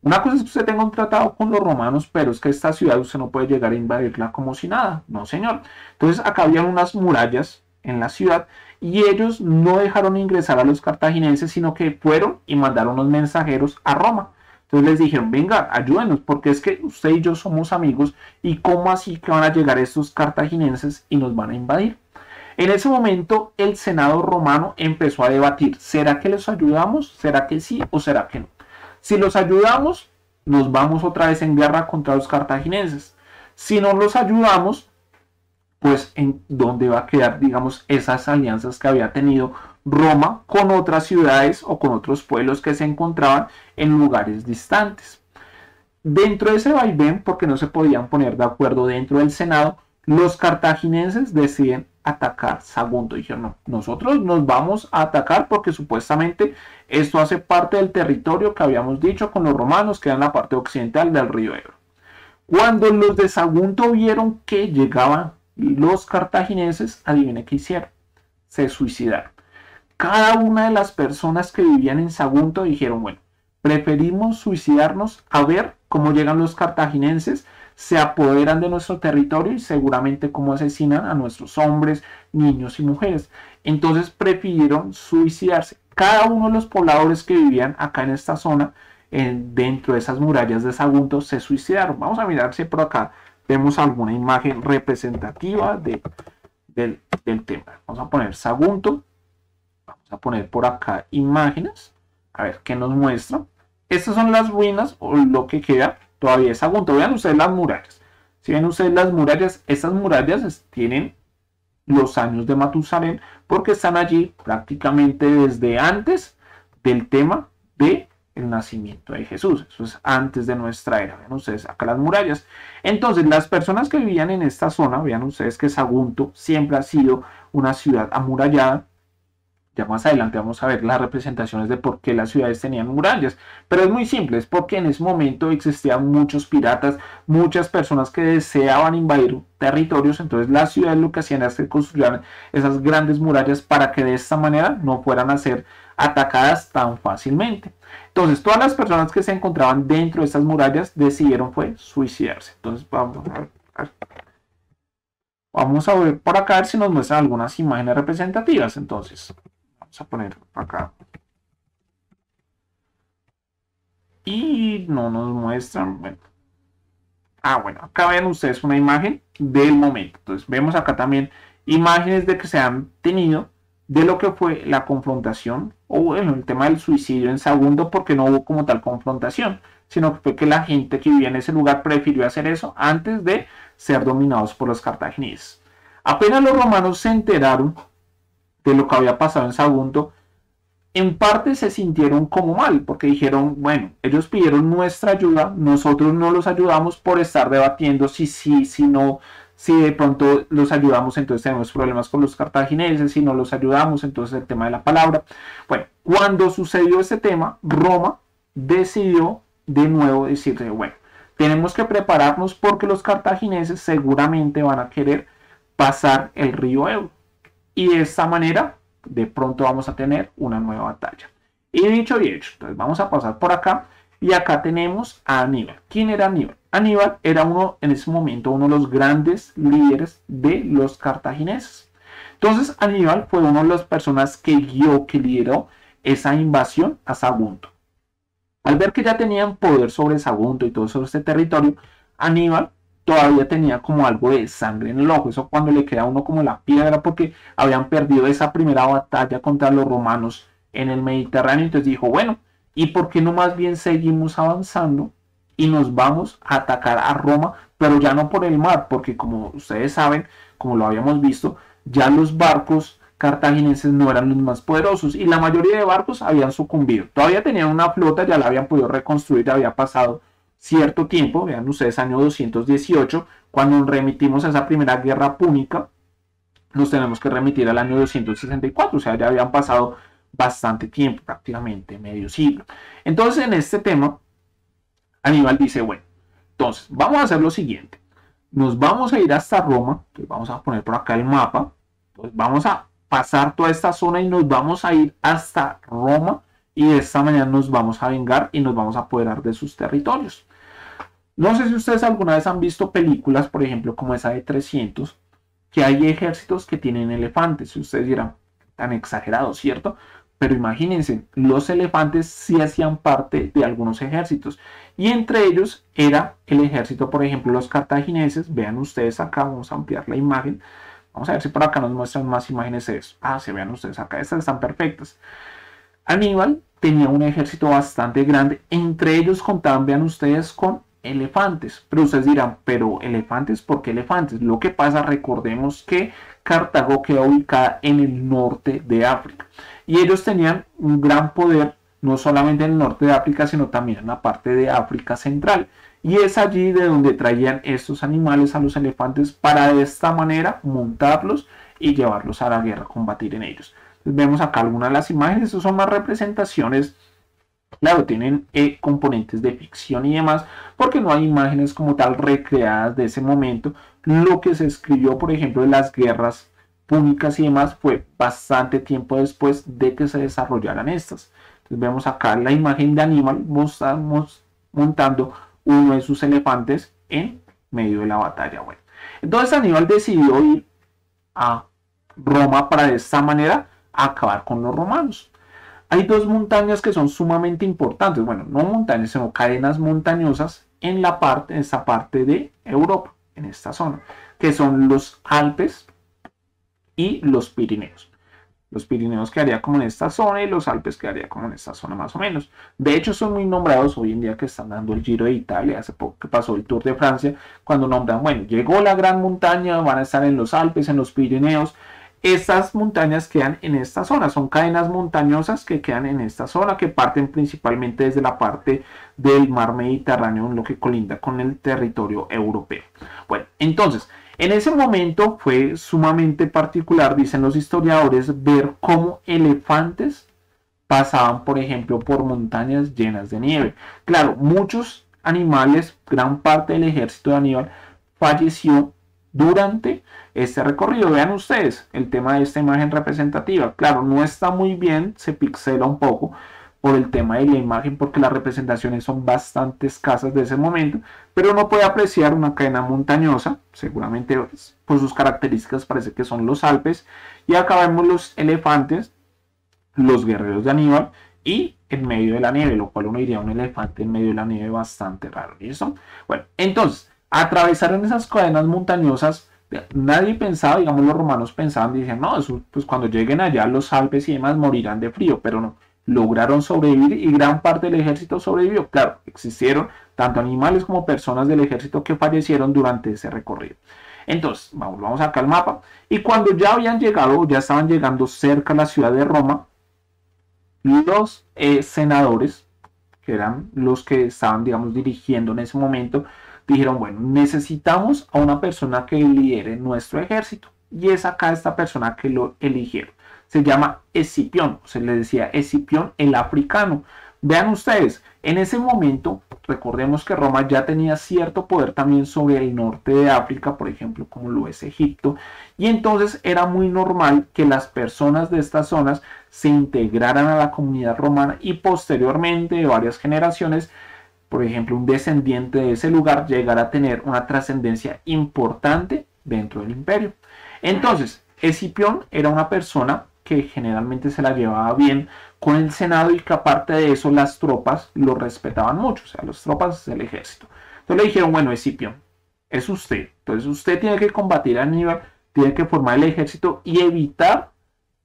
una cosa es que usted tenga un tratado con los romanos, pero es que esta ciudad usted no puede llegar a invadirla como si nada, no señor. Entonces acá habían unas murallas en la ciudad y ellos no dejaron ingresar a los cartagineses, sino que fueron y mandaron unos mensajeros a Roma. Entonces les dijeron, venga, ayúdenos, porque es que usted y yo somos amigos, y cómo así que van a llegar estos cartagineses y nos van a invadir. En ese momento el Senado romano empezó a debatir, ¿será que les ayudamos? ¿Será que sí o será que no? Si los ayudamos, nos vamos otra vez en guerra contra los cartagineses. Si no los ayudamos, pues en dónde va a quedar, digamos, esas alianzas que había tenido Roma con otras ciudades o con otros pueblos que se encontraban en lugares distantes. Dentro de ese vaivén, porque no se podían poner de acuerdo dentro del Senado, los cartagineses deciden atacar Sagunto. Dijeron, no, nosotros nos vamos a atacar porque supuestamente esto hace parte del territorio que habíamos dicho con los romanos, que era en la parte occidental del río Ebro. Cuando los de Sagunto vieron que llegaban los cartagineses, adivinen qué hicieron, se suicidaron. Cada una de las personas que vivían en Sagunto dijeron, bueno, preferimos suicidarnos a ver cómo llegan los cartagineses, se apoderan de nuestro territorio y seguramente cómo asesinan a nuestros hombres, niños y mujeres. Entonces prefirieron suicidarse. Cada uno de los pobladores que vivían acá en esta zona, dentro de esas murallas de Sagunto, se suicidaron. Vamos a mirar si por acá vemos alguna imagen representativa del tema. Vamos a poner Sagunto. Vamos a poner por acá imágenes. A ver qué nos muestra. Estas son las ruinas o lo que queda todavía de Sagunto. Vean ustedes las murallas. Si ven ustedes las murallas, estas murallas tienen los años de Matusalén porque están allí prácticamente desde antes del tema de el nacimiento de Jesús. Eso es antes de nuestra era. Vean ustedes acá las murallas. Entonces, las personas que vivían en esta zona, vean ustedes que Sagunto siempre ha sido una ciudad amurallada. Ya más adelante vamos a ver las representaciones de por qué las ciudades tenían murallas. Pero es muy simple, es porque en ese momento existían muchos piratas, muchas personas que deseaban invadir territorios. Entonces las ciudades lo que hacían es que construían esas grandes murallas para que de esta manera no fueran a ser atacadas tan fácilmente. Entonces todas las personas que se encontraban dentro de estas murallas decidieron fue suicidarse. Entonces vamos a ver por acá a ver si nos muestran algunas imágenes representativas. Entonces vamos a poner acá. Y no nos muestran. Bueno. Bueno, acá ven ustedes una imagen del momento. Entonces vemos acá también imágenes de que se han tenido de lo que fue la confrontación o bueno, el tema del suicidio en Sagunto, porque no hubo como tal confrontación, sino que fue que la gente que vivía en ese lugar prefirió hacer eso antes de ser dominados por los cartagineses. Apenas los romanos se enteraron de lo que había pasado en Sagunto, en parte se sintieron como mal, porque dijeron, bueno, ellos pidieron nuestra ayuda, nosotros no los ayudamos por estar debatiendo si sí, si no, si de pronto los ayudamos, entonces tenemos problemas con los cartagineses, si no los ayudamos, entonces el tema de la palabra. Bueno, cuando sucedió este tema, Roma decidió de nuevo decirle, bueno, tenemos que prepararnos porque los cartagineses seguramente van a querer pasar el río Ebro. Y de esta manera, de pronto vamos a tener una nueva batalla. Y dicho y hecho, entonces vamos a pasar por acá. Y acá tenemos a Aníbal. ¿Quién era Aníbal? Aníbal era en ese momento uno de los grandes líderes de los cartagineses. Entonces Aníbal fue una de las personas que lideró esa invasión a Sagunto. Al ver que ya tenían poder sobre Sagunto y todo sobre este territorio, Aníbal todavía tenía como algo de sangre en el ojo. Eso cuando le queda a uno como la piedra, porque habían perdido esa primera batalla contra los romanos en el Mediterráneo. Entonces dijo, bueno, ¿y por qué no más bien seguimos avanzando y nos vamos a atacar a Roma, pero ya no por el mar? Porque como ustedes saben, como lo habíamos visto, ya los barcos cartagineses no eran los más poderosos y la mayoría de barcos habían sucumbido. Todavía tenían una flota, ya la habían podido reconstruir, ya había pasado cierto tiempo, vean ustedes, año 218, cuando nos remitimos a esa primera guerra púnica, nos tenemos que remitir al año 264, o sea, ya habían pasado bastante tiempo, prácticamente medio siglo. Entonces, en este tema, Aníbal dice, bueno, entonces, vamos a hacer lo siguiente, nos vamos a ir hasta Roma, entonces vamos a poner por acá el mapa, entonces vamos a pasar toda esta zona y nos vamos a ir hasta Roma, y de esta manera nos vamos a vengar y nos vamos a apoderar de sus territorios. No sé si ustedes alguna vez han visto películas, por ejemplo, como esa de 300, que hay ejércitos que tienen elefantes. Y ustedes dirán, tan exagerado, ¿cierto? Pero imagínense, los elefantes sí hacían parte de algunos ejércitos. Y entre ellos era el ejército, por ejemplo, los cartagineses. Vean ustedes acá, vamos a ampliar la imagen. Vamos a ver si por acá nos muestran más imágenes de eso. Se vean ustedes acá, estas están perfectas. Aníbal tenía un ejército bastante grande, entre ellos contaban, vean ustedes, con elefantes. Pero ustedes dirán, ¿pero elefantes? ¿Por qué elefantes? Lo que pasa, recordemos que Cartago queda ubicada en el norte de África. Y ellos tenían un gran poder, no solamente en el norte de África, sino también en la parte de África Central. Y es allí de donde traían estos animales a los elefantes para de esta manera montarlos y llevarlos a la guerra, combatir en ellos. Vemos acá algunas de las imágenes, estas son más representaciones, claro, tienen componentes de ficción y demás, porque no hay imágenes como tal recreadas de ese momento. Lo que se escribió, por ejemplo, de las guerras púnicas y demás, fue bastante tiempo después de que se desarrollaran estas. Entonces vemos acá la imagen de Aníbal montando uno de sus elefantes en medio de la batalla. Bueno, entonces Aníbal decidió ir a Roma para de esta manera acabar con los romanos. Hay dos montañas que son sumamente importantes, bueno, no montañas, sino cadenas montañosas en esta parte de Europa, en esta zona, que son los Alpes y los Pirineos. Los Pirineos quedaría como en esta zona y los Alpes quedaría como en esta zona más o menos. De hecho son muy nombrados hoy en día que están dando el Giro de Italia, hace poco que pasó el Tour de Francia, cuando nombran, bueno, llegó la gran montaña, van a estar en los Alpes, en los Pirineos. estas montañas quedan en esta zona, son cadenas montañosas que quedan en esta zona, que parten principalmente desde la parte del mar Mediterráneo, en lo que colinda con el territorio europeo. Bueno, entonces, en ese momento fue sumamente particular, dicen los historiadores, ver cómo elefantes pasaban, por ejemplo, por montañas llenas de nieve. Claro, muchos animales, gran parte del ejército de Aníbal falleció durante este recorrido. Vean ustedes el tema de esta imagen representativa. Claro, no está muy bien, se pixela un poco por el tema de la imagen, porque las representaciones son bastante escasas de ese momento, pero uno puede apreciar una cadena montañosa, seguramente por sus características parece que son los Alpes, y acá vemos los elefantes, los guerreros de Aníbal, y en medio de la nieve, lo cual uno diría un elefante en medio de la nieve bastante raro. ¿Listo? Bueno, entonces, atravesaron esas cadenas montañosas. Nadie pensaba, digamos los romanos pensaban, decían, no, eso, pues cuando lleguen allá los Alpes y demás morirán de frío, pero no, lograron sobrevivir y gran parte del ejército sobrevivió. Claro, existieron tanto animales como personas del ejército que fallecieron durante ese recorrido. Entonces, vamos acá al mapa, y cuando ya habían llegado, ya estaban llegando cerca a la ciudad de Roma, los senadores, que eran los que estaban, digamos, dirigiendo en ese momento, dijeron, bueno, necesitamos a una persona que lidere nuestro ejército. Y es acá esta persona que lo eligieron. Se llama Escipión, se le decía Escipión el africano. Vean ustedes, en ese momento, recordemos que Roma ya tenía cierto poder también sobre el norte de África, por ejemplo, como lo es Egipto, y entonces era muy normal que las personas de estas zonas se integraran a la comunidad romana y posteriormente, de varias generaciones, por ejemplo, un descendiente de ese lugar llegara a tener una trascendencia importante dentro del imperio. Entonces, Escipión era una persona que generalmente se la llevaba bien con el Senado y que aparte de eso las tropas lo respetaban mucho, o sea, las tropas del ejército. Entonces le dijeron, bueno, Escipión, es usted. Entonces usted tiene que combatir a Aníbal, tiene que formar el ejército y evitar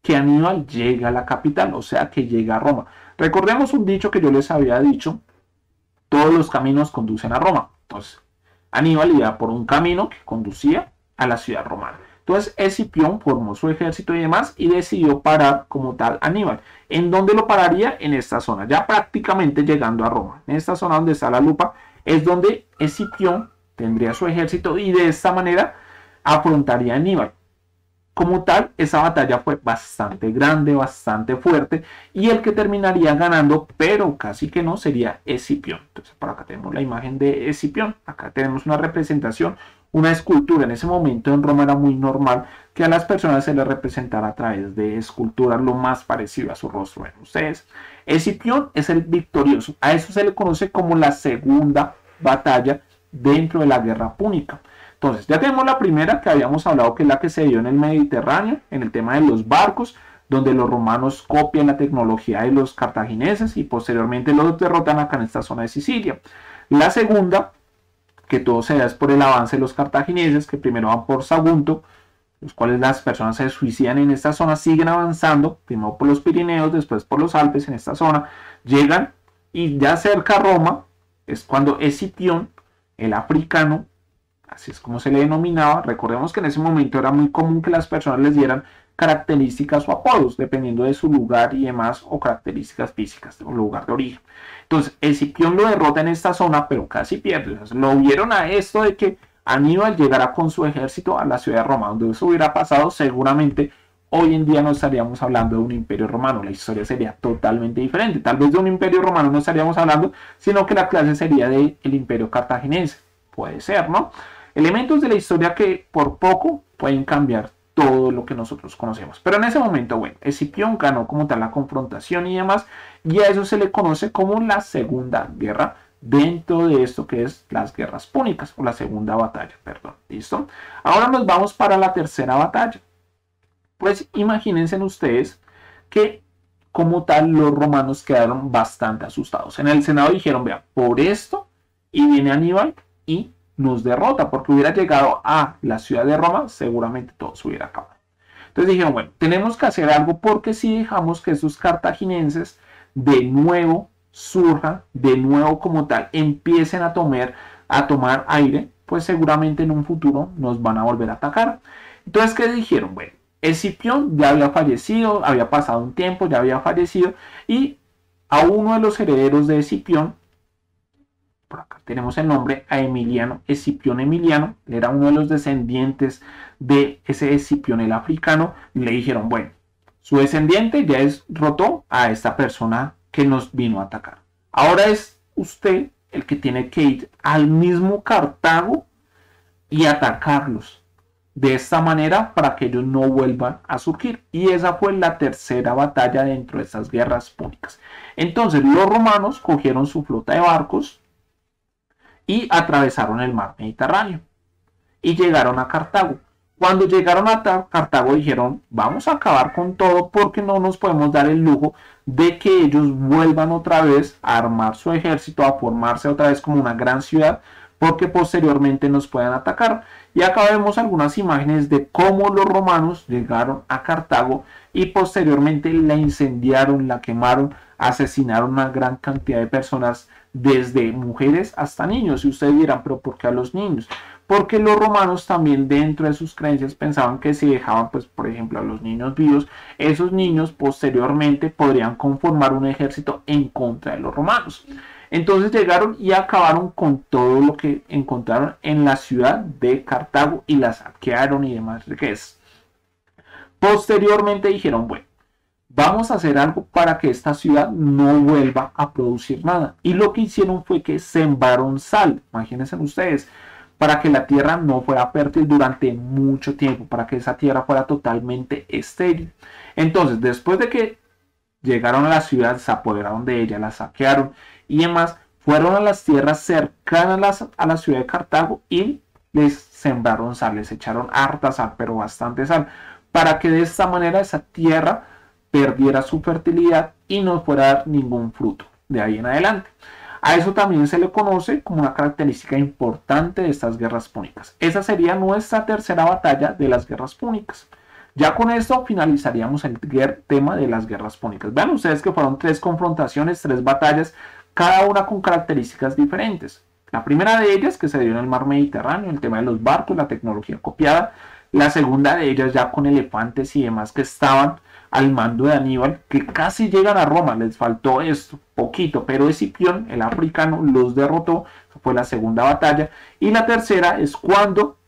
que Aníbal llegue a la capital, o sea, que llegue a Roma. Recordemos un dicho que yo les había dicho, todos los caminos conducen a Roma. Entonces, Aníbal iba por un camino que conducía a la ciudad romana. Entonces Escipión formó su ejército y demás y decidió parar como tal a Aníbal. ¿En dónde lo pararía? En esta zona, ya prácticamente llegando a Roma. En esta zona donde está la lupa es donde Escipión tendría su ejército y de esta manera afrontaría a Aníbal. Como tal, esa batalla fue bastante grande, bastante fuerte, y el que terminaría ganando, pero casi que no, sería Escipión. Entonces, por acá tenemos la imagen de Escipión, acá tenemos una representación, una escultura. En ese momento en Roma era muy normal que a las personas se les representara a través de esculturas lo más parecido a su rostro. Ven ustedes, Escipión es el victorioso, a eso se le conoce como la segunda batalla dentro de la guerra púnica. Entonces, ya tenemos la primera que habíamos hablado, que es la que se dio en el Mediterráneo, en el tema de los barcos, donde los romanos copian la tecnología de los cartagineses y posteriormente los derrotan acá en esta zona de Sicilia. La segunda, que todo se da es por el avance de los cartagineses, que primero van por Sagunto, los cuales las personas se suicidan en esta zona, siguen avanzando, primero por los Pirineos, después por los Alpes en esta zona, llegan y ya cerca a Roma, es cuando Escipión, el africano, así es como se le denominaba. Recordemos que en ese momento era muy común que las personas les dieran características o apodos, dependiendo de su lugar y demás, o características físicas o lugar de origen. Entonces, Escipión lo derrota en esta zona, pero casi pierde. Entonces, lo vieron a esto de que Aníbal llegara con su ejército a la ciudad de Roma. Donde eso hubiera pasado, seguramente hoy en día no estaríamos hablando de un imperio romano. La historia sería totalmente diferente. Tal vez de un imperio romano no estaríamos hablando, sino que la clase sería del imperio cartaginense. Puede ser, ¿no? Elementos de la historia que por poco pueden cambiar todo lo que nosotros conocemos. Pero en ese momento, bueno, Escipión ganó como tal la confrontación y demás, y a eso se le conoce como la Segunda Guerra dentro de esto que es las guerras púnicas, o la segunda batalla, perdón, ¿listo? Ahora nos vamos para la tercera batalla. Pues imagínense ustedes que como tal los romanos quedaron bastante asustados. En el Senado dijeron, vea, por esto, y viene Aníbal y nos derrota, porque hubiera llegado a la ciudad de Roma, seguramente todo se hubiera acabado. Entonces dijeron, bueno, tenemos que hacer algo, porque si dejamos que esos cartagineses de nuevo surjan, de nuevo como tal, empiecen a tomar aire, pues seguramente en un futuro nos van a volver a atacar. Entonces, ¿qué dijeron? Bueno, Escipión ya había fallecido, había pasado un tiempo, ya había fallecido, y a uno de los herederos de Escipión, por acá tenemos el nombre, a Emiliano, Escipión Emiliano, era uno de los descendientes de ese Escipión el africano, y le dijeron, bueno, su descendiente ya derrotó a esta persona que nos vino a atacar. Ahora es usted el que tiene que ir al mismo Cartago y atacarlos de esta manera para que ellos no vuelvan a surgir. Y esa fue la tercera batalla dentro de estas guerras púnicas. Entonces los romanos cogieron su flota de barcos y atravesaron el mar Mediterráneo y llegaron a Cartago. Cuando llegaron a Cartago dijeron, vamos a acabar con todo porque no nos podemos dar el lujo de que ellos vuelvan otra vez a armar su ejército, a formarse otra vez como una gran ciudad, porque posteriormente nos puedan atacar. Y acá vemos algunas imágenes de cómo los romanos llegaron a Cartago y posteriormente la incendiaron, la quemaron, asesinaron una gran cantidad de personas, desde mujeres hasta niños. Y ustedes dirán, pero ¿por qué a los niños? Porque los romanos también dentro de sus creencias pensaban que si dejaban, pues por ejemplo, a los niños vivos, esos niños posteriormente podrían conformar un ejército en contra de los romanos. Entonces llegaron y acabaron con todo lo que encontraron en la ciudad de Cartago y la saquearon y demás riquezas. Posteriormente dijeron, bueno, vamos a hacer algo para que esta ciudad no vuelva a producir nada. Y lo que hicieron fue que sembraron sal, imagínense ustedes, para que la tierra no fuera fértil durante mucho tiempo, para que esa tierra fuera totalmente estéril. Entonces, después de que llegaron a la ciudad, se apoderaron de ella, la saquearon y demás, fueron a las tierras cercanas a la ciudad de Cartago y les sembraron sal, les echaron harta sal, pero bastante sal, para que de esta manera esa tierra perdiera su fertilidad y no fuera a dar ningún fruto de ahí en adelante. A eso también se le conoce como una característica importante de estas guerras púnicas. Esa sería nuestra tercera batalla de las guerras púnicas. Ya con esto finalizaríamos el tema de las guerras púnicas. Vean ustedes que fueron 3 confrontaciones, 3 batallas, cada una con características diferentes. La primera de ellas, que se dio en el mar Mediterráneo, el tema de los barcos, la tecnología copiada. La segunda de ellas ya con elefantes y demás que estaban al mando de Aníbal, que casi llegan a Roma, les faltó esto, poquito, pero Escipión, el africano, los derrotó, fue la segunda batalla. Y la tercera es cuando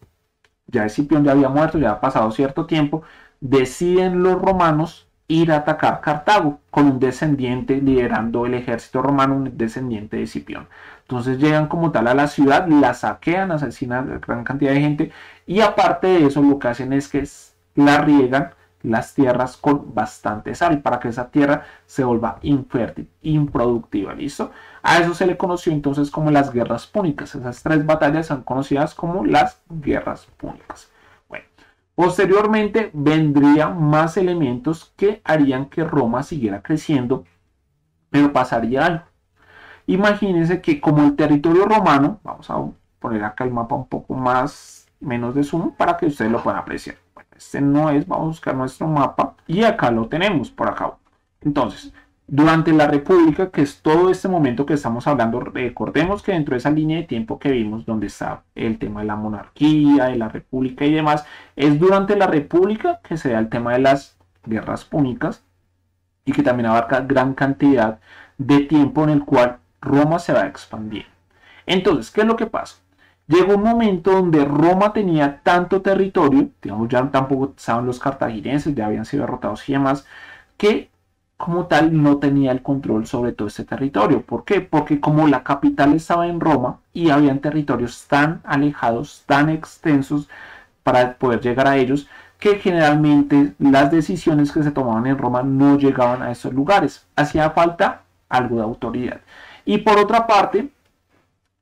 ya Escipión ya había muerto, ya ha pasado cierto tiempo, deciden los romanos ir a atacar Cartago con un descendiente liderando el ejército romano, un descendiente de Escipión. Entonces llegan como tal a la ciudad, la saquean, asesinan a gran cantidad de gente y aparte de eso lo que hacen es que la riegan las tierras con bastante sal para que esa tierra se vuelva infértil, improductiva, ¿listo? A eso se le conoció entonces como las guerras púnicas. Esas 3 batallas son conocidas como las guerras púnicas. Bueno, posteriormente vendrían más elementos que harían que Roma siguiera creciendo, pero pasaría algo. Imagínense que como el territorio romano, vamos a poner acá el mapa un poco menos de zoom para que ustedes lo puedan apreciar. Este no es, vamos a buscar nuestro mapa y acá lo tenemos por acá. Entonces, durante la República, que es todo este momento que estamos hablando, recordemos que dentro de esa línea de tiempo que vimos, donde está el tema de la monarquía, de la República y demás, es durante la República que se da el tema de las guerras púnicas y que también abarca gran cantidad de tiempo en el cual Roma se va a expandir. Entonces, ¿qué es lo que pasa? Llegó un momento donde Roma tenía tanto territorio, digamos ya tampoco estaban los cartagineses, ya habían sido derrotados y demás, que como tal no tenía el control sobre todo este territorio. ¿Por qué? Porque como la capital estaba en Roma y habían territorios tan alejados, tan extensos para poder llegar a ellos, que generalmente las decisiones que se tomaban en Roma no llegaban a esos lugares. Hacía falta algo de autoridad. Y por otra parte,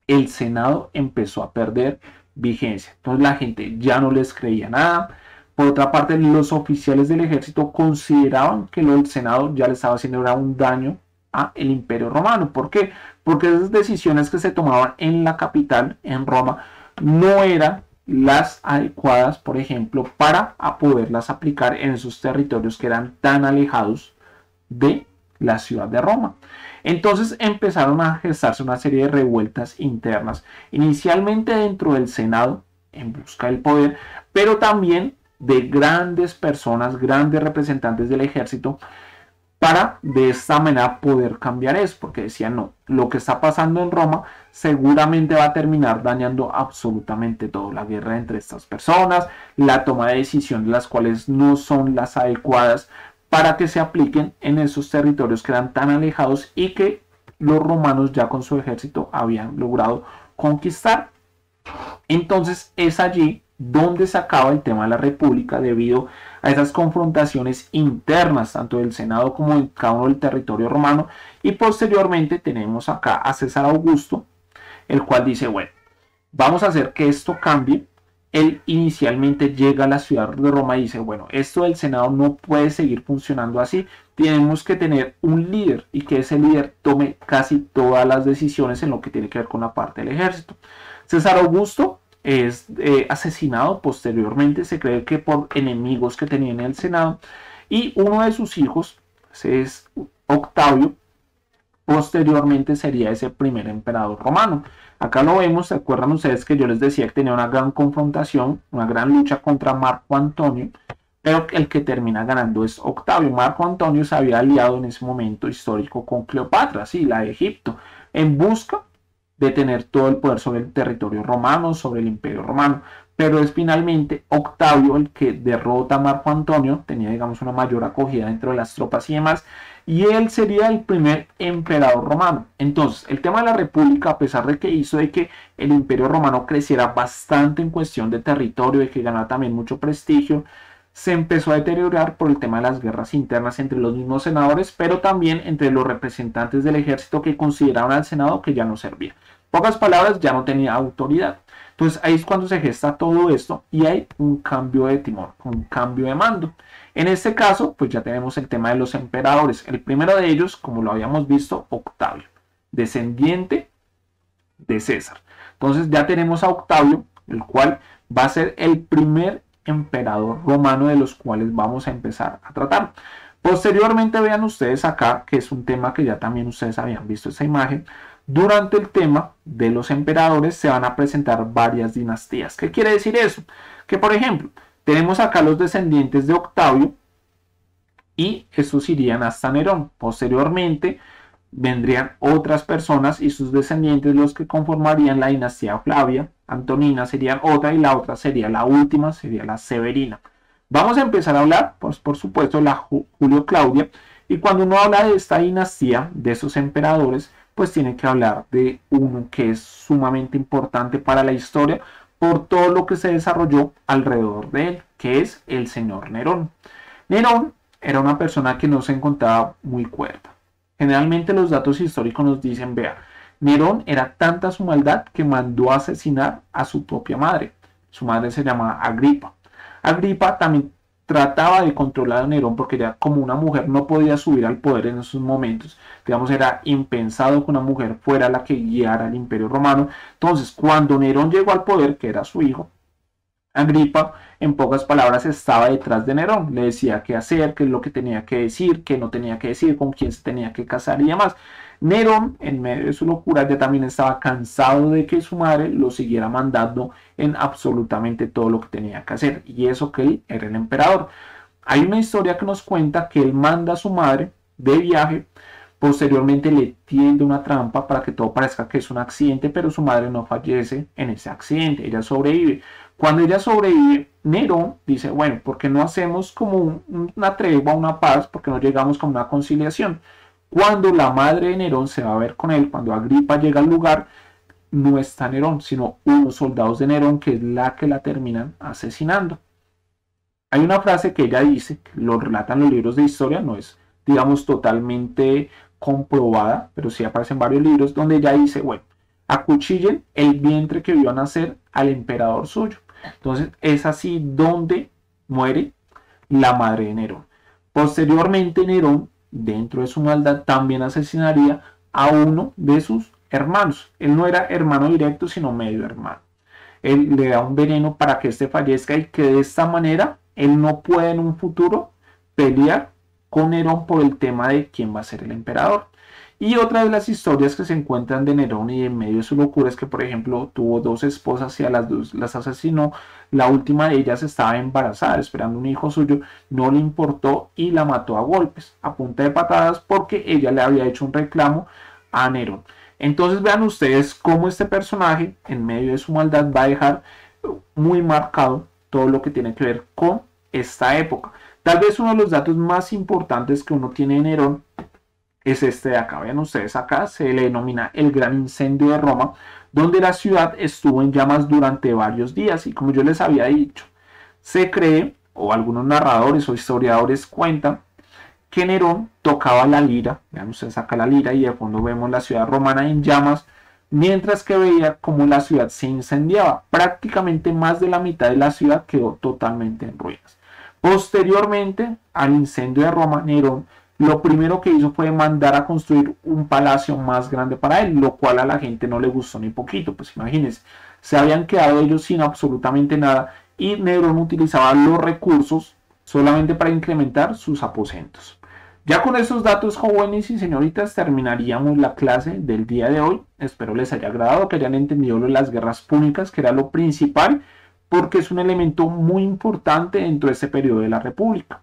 el Senado empezó a perder vigencia. Entonces la gente ya no les creía nada. Por otra parte, los oficiales del ejército consideraban que el Senado ya le estaba haciendo un daño al Imperio Romano. ¿Por qué? Porque esas decisiones que se tomaban en la capital, en Roma, no eran las adecuadas, por ejemplo, para poderlas aplicar en esos territorios que eran tan alejados de la ciudad de Roma. Entonces empezaron a gestarse una serie de revueltas internas, inicialmente dentro del Senado, en busca del poder, pero también de grandes personas, grandes representantes del ejército, para de esta manera poder cambiar eso, porque decían, no, lo que está pasando en Roma seguramente va a terminar dañando absolutamente todo, la guerra entre estas personas, la toma de decisiones las cuales no son las adecuadas para que se apliquen en esos territorios que eran tan alejados y que los romanos ya con su ejército habían logrado conquistar. Entonces es allí donde se acaba el tema de la república debido a esas confrontaciones internas tanto del Senado como en cada uno del territorio romano. Y posteriormente tenemos acá a César Augusto, el cual dice, bueno, vamos a hacer que esto cambie. Él inicialmente llega a la ciudad de Roma y dice, bueno, esto del Senado no puede seguir funcionando así, tenemos que tener un líder y que ese líder tome casi todas las decisiones en lo que tiene que ver con la parte del ejército. César Augusto es asesinado posteriormente, se cree que por enemigos que tenía en el Senado, y uno de sus hijos, es Octavio, posteriormente sería ese primer emperador romano. Acá lo vemos, ¿se acuerdan ustedes que yo les decía que tenía una gran confrontación, una gran lucha contra Marco Antonio? Pero el que termina ganando es Octavio. Marco Antonio se había aliado en ese momento histórico con Cleopatra, sí, la de Egipto, en busca de tener todo el poder sobre el territorio romano, sobre el imperio romano. Pero es finalmente Octavio el que derrota a Marco Antonio, tenía digamos una mayor acogida dentro de las tropas y demás, y él sería el primer emperador romano. Entonces, el tema de la república, a pesar de que hizo de que el imperio romano creciera bastante en cuestión de territorio, de que ganara también mucho prestigio, se empezó a deteriorar por el tema de las guerras internas entre los mismos senadores, pero también entre los representantes del ejército que consideraban al Senado que ya no servía. En pocas palabras, ya no tenía autoridad. Entonces ahí es cuando se gesta todo esto y hay un cambio de timón, un cambio de mando. En este caso, pues ya tenemos el tema de los emperadores. El primero de ellos, como lo habíamos visto, Octavio, descendiente de César. Entonces ya tenemos a Octavio, el cual va a ser el primer emperador romano de los cuales vamos a empezar a tratar. Posteriormente vean ustedes acá, que es un tema que ya también ustedes habían visto esa imagen. Durante el tema de los emperadores se van a presentar varias dinastías. ¿Qué quiere decir eso? Que por ejemplo, tenemos acá los descendientes de Octavio y estos irían hasta Nerón. Posteriormente vendrían otras personas y sus descendientes los que conformarían la dinastía Flavia. Antonina sería otra y la otra sería la última, sería la Severina. Vamos a empezar a hablar, pues, por supuesto, de la Julio Claudia. Y cuando uno habla de esta dinastía, de esos emperadores, pues tiene que hablar de uno que es sumamente importante para la historia por todo lo que se desarrolló alrededor de él, que es el señor Nerón. Nerón era una persona que no se encontraba muy cuerda. Generalmente los datos históricos nos dicen, vea, Nerón era tanta su maldad que mandó a asesinar a su propia madre. Su madre se llamaba Agripa. Agripa también trataba de controlar a Nerón porque ya como una mujer no podía subir al poder en esos momentos. Digamos, era impensado que una mujer fuera la que guiara el imperio romano. Entonces, cuando Nerón llegó al poder, que era su hijo, Agripa, en pocas palabras, estaba detrás de Nerón. Le decía qué hacer, qué es lo que tenía que decir, qué no tenía que decir, con quién se tenía que casar y demás. Nerón, en medio de su locura, ya también estaba cansado de que su madre lo siguiera mandando en absolutamente todo lo que tenía que hacer. Y eso que él era el emperador. Hay una historia que nos cuenta que él manda a su madre de viaje. Posteriormente le tiende una trampa para que todo parezca que es un accidente, pero su madre no fallece en ese accidente. Ella sobrevive. Cuando ella sobrevive, Nerón dice, bueno, ¿por qué no hacemos como una tregua, una paz? ¿Por qué no llegamos como una conciliación? Cuando la madre de Nerón se va a ver con él, cuando Agripa llega al lugar, no está Nerón, sino unos soldados de Nerón, que es la que la terminan asesinando. Hay una frase que ella dice, que lo relatan los libros de historia, no es, digamos, totalmente comprobada, pero sí aparece en varios libros, donde ella dice, bueno, acuchillen el vientre que vio nacer al emperador suyo. Entonces es así donde muere la madre de Nerón. Posteriormente Nerón, dentro de su maldad, también asesinaría a uno de sus hermanos. Él no era hermano directo, sino medio hermano. Él le da un veneno para que éste fallezca y que de esta manera él no puede en un futuro pelear con Nerón por el tema de quién va a ser el emperador. Y otra de las historias que se encuentran de Nerón y en medio de su locura es que, por ejemplo, tuvo dos esposas y a las dos las asesinó. La última de ellas estaba embarazada, esperando un hijo suyo, no le importó y la mató a golpes, a punta de patadas, porque ella le había hecho un reclamo a Nerón. Entonces vean ustedes cómo este personaje, en medio de su maldad, va a dejar muy marcado todo lo que tiene que ver con esta época. Tal vez uno de los datos más importantes que uno tiene de Nerón es este de acá. Vean ustedes, acá se le denomina el gran incendio de Roma, donde la ciudad estuvo en llamas durante varios días. Y como yo les había dicho, se cree, o algunos narradores o historiadores cuentan, que Nerón tocaba la lira. Vean ustedes acá la lira y de fondo vemos la ciudad romana en llamas, mientras que veía como la ciudad se incendiaba. Prácticamente más de la mitad de la ciudad quedó totalmente en ruinas. Posteriormente al incendio de Roma, Nerón lo primero que hizo fue mandar a construir un palacio más grande para él, lo cual a la gente no le gustó ni poquito. Pues imagínense, se habían quedado ellos sin absolutamente nada y Nerón utilizaba los recursos solamente para incrementar sus aposentos. Ya con estos datos, jóvenes y señoritas, terminaríamos la clase del día de hoy. Espero les haya agradado, que hayan entendido las guerras púnicas, que era lo principal, porque es un elemento muy importante dentro de este periodo de la República.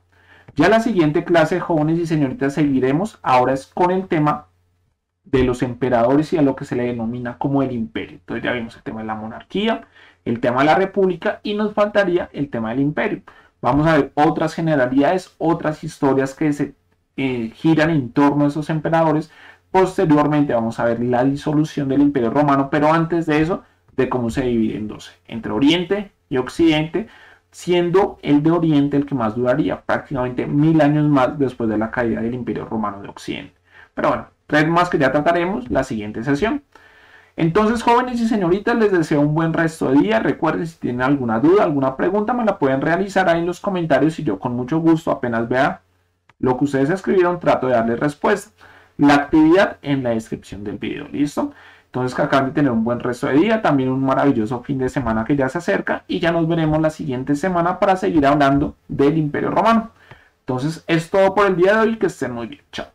Ya la siguiente clase, jóvenes y señoritas, seguiremos. Ahora es con el tema de los emperadores y a lo que se le denomina como el imperio. Entonces ya vimos el tema de la monarquía, el tema de la república y nos faltaría el tema del imperio. Vamos a ver otras generalidades, otras historias que se giran en torno a esos emperadores. Posteriormente vamos a ver la disolución del imperio romano, pero antes de eso, de cómo se divide en 12, entre Oriente y Occidente, siendo el de Oriente el que más duraría, prácticamente 1000 años más después de la caída del Imperio Romano de Occidente. Pero bueno, 3 más que ya trataremos la siguiente sesión. Entonces, jóvenes y señoritas, les deseo un buen resto de día. Recuerden, si tienen alguna duda, alguna pregunta, me la pueden realizar ahí en los comentarios y yo con mucho gusto, apenas vea lo que ustedes escribieron, trato de darles respuesta. La actividad en la descripción del video, ¿listo? Entonces que acaban de tener un buen resto de día, también un maravilloso fin de semana que ya se acerca y ya nos veremos la siguiente semana para seguir hablando del Imperio Romano. Entonces es todo por el día de hoy, que estén muy bien, chao.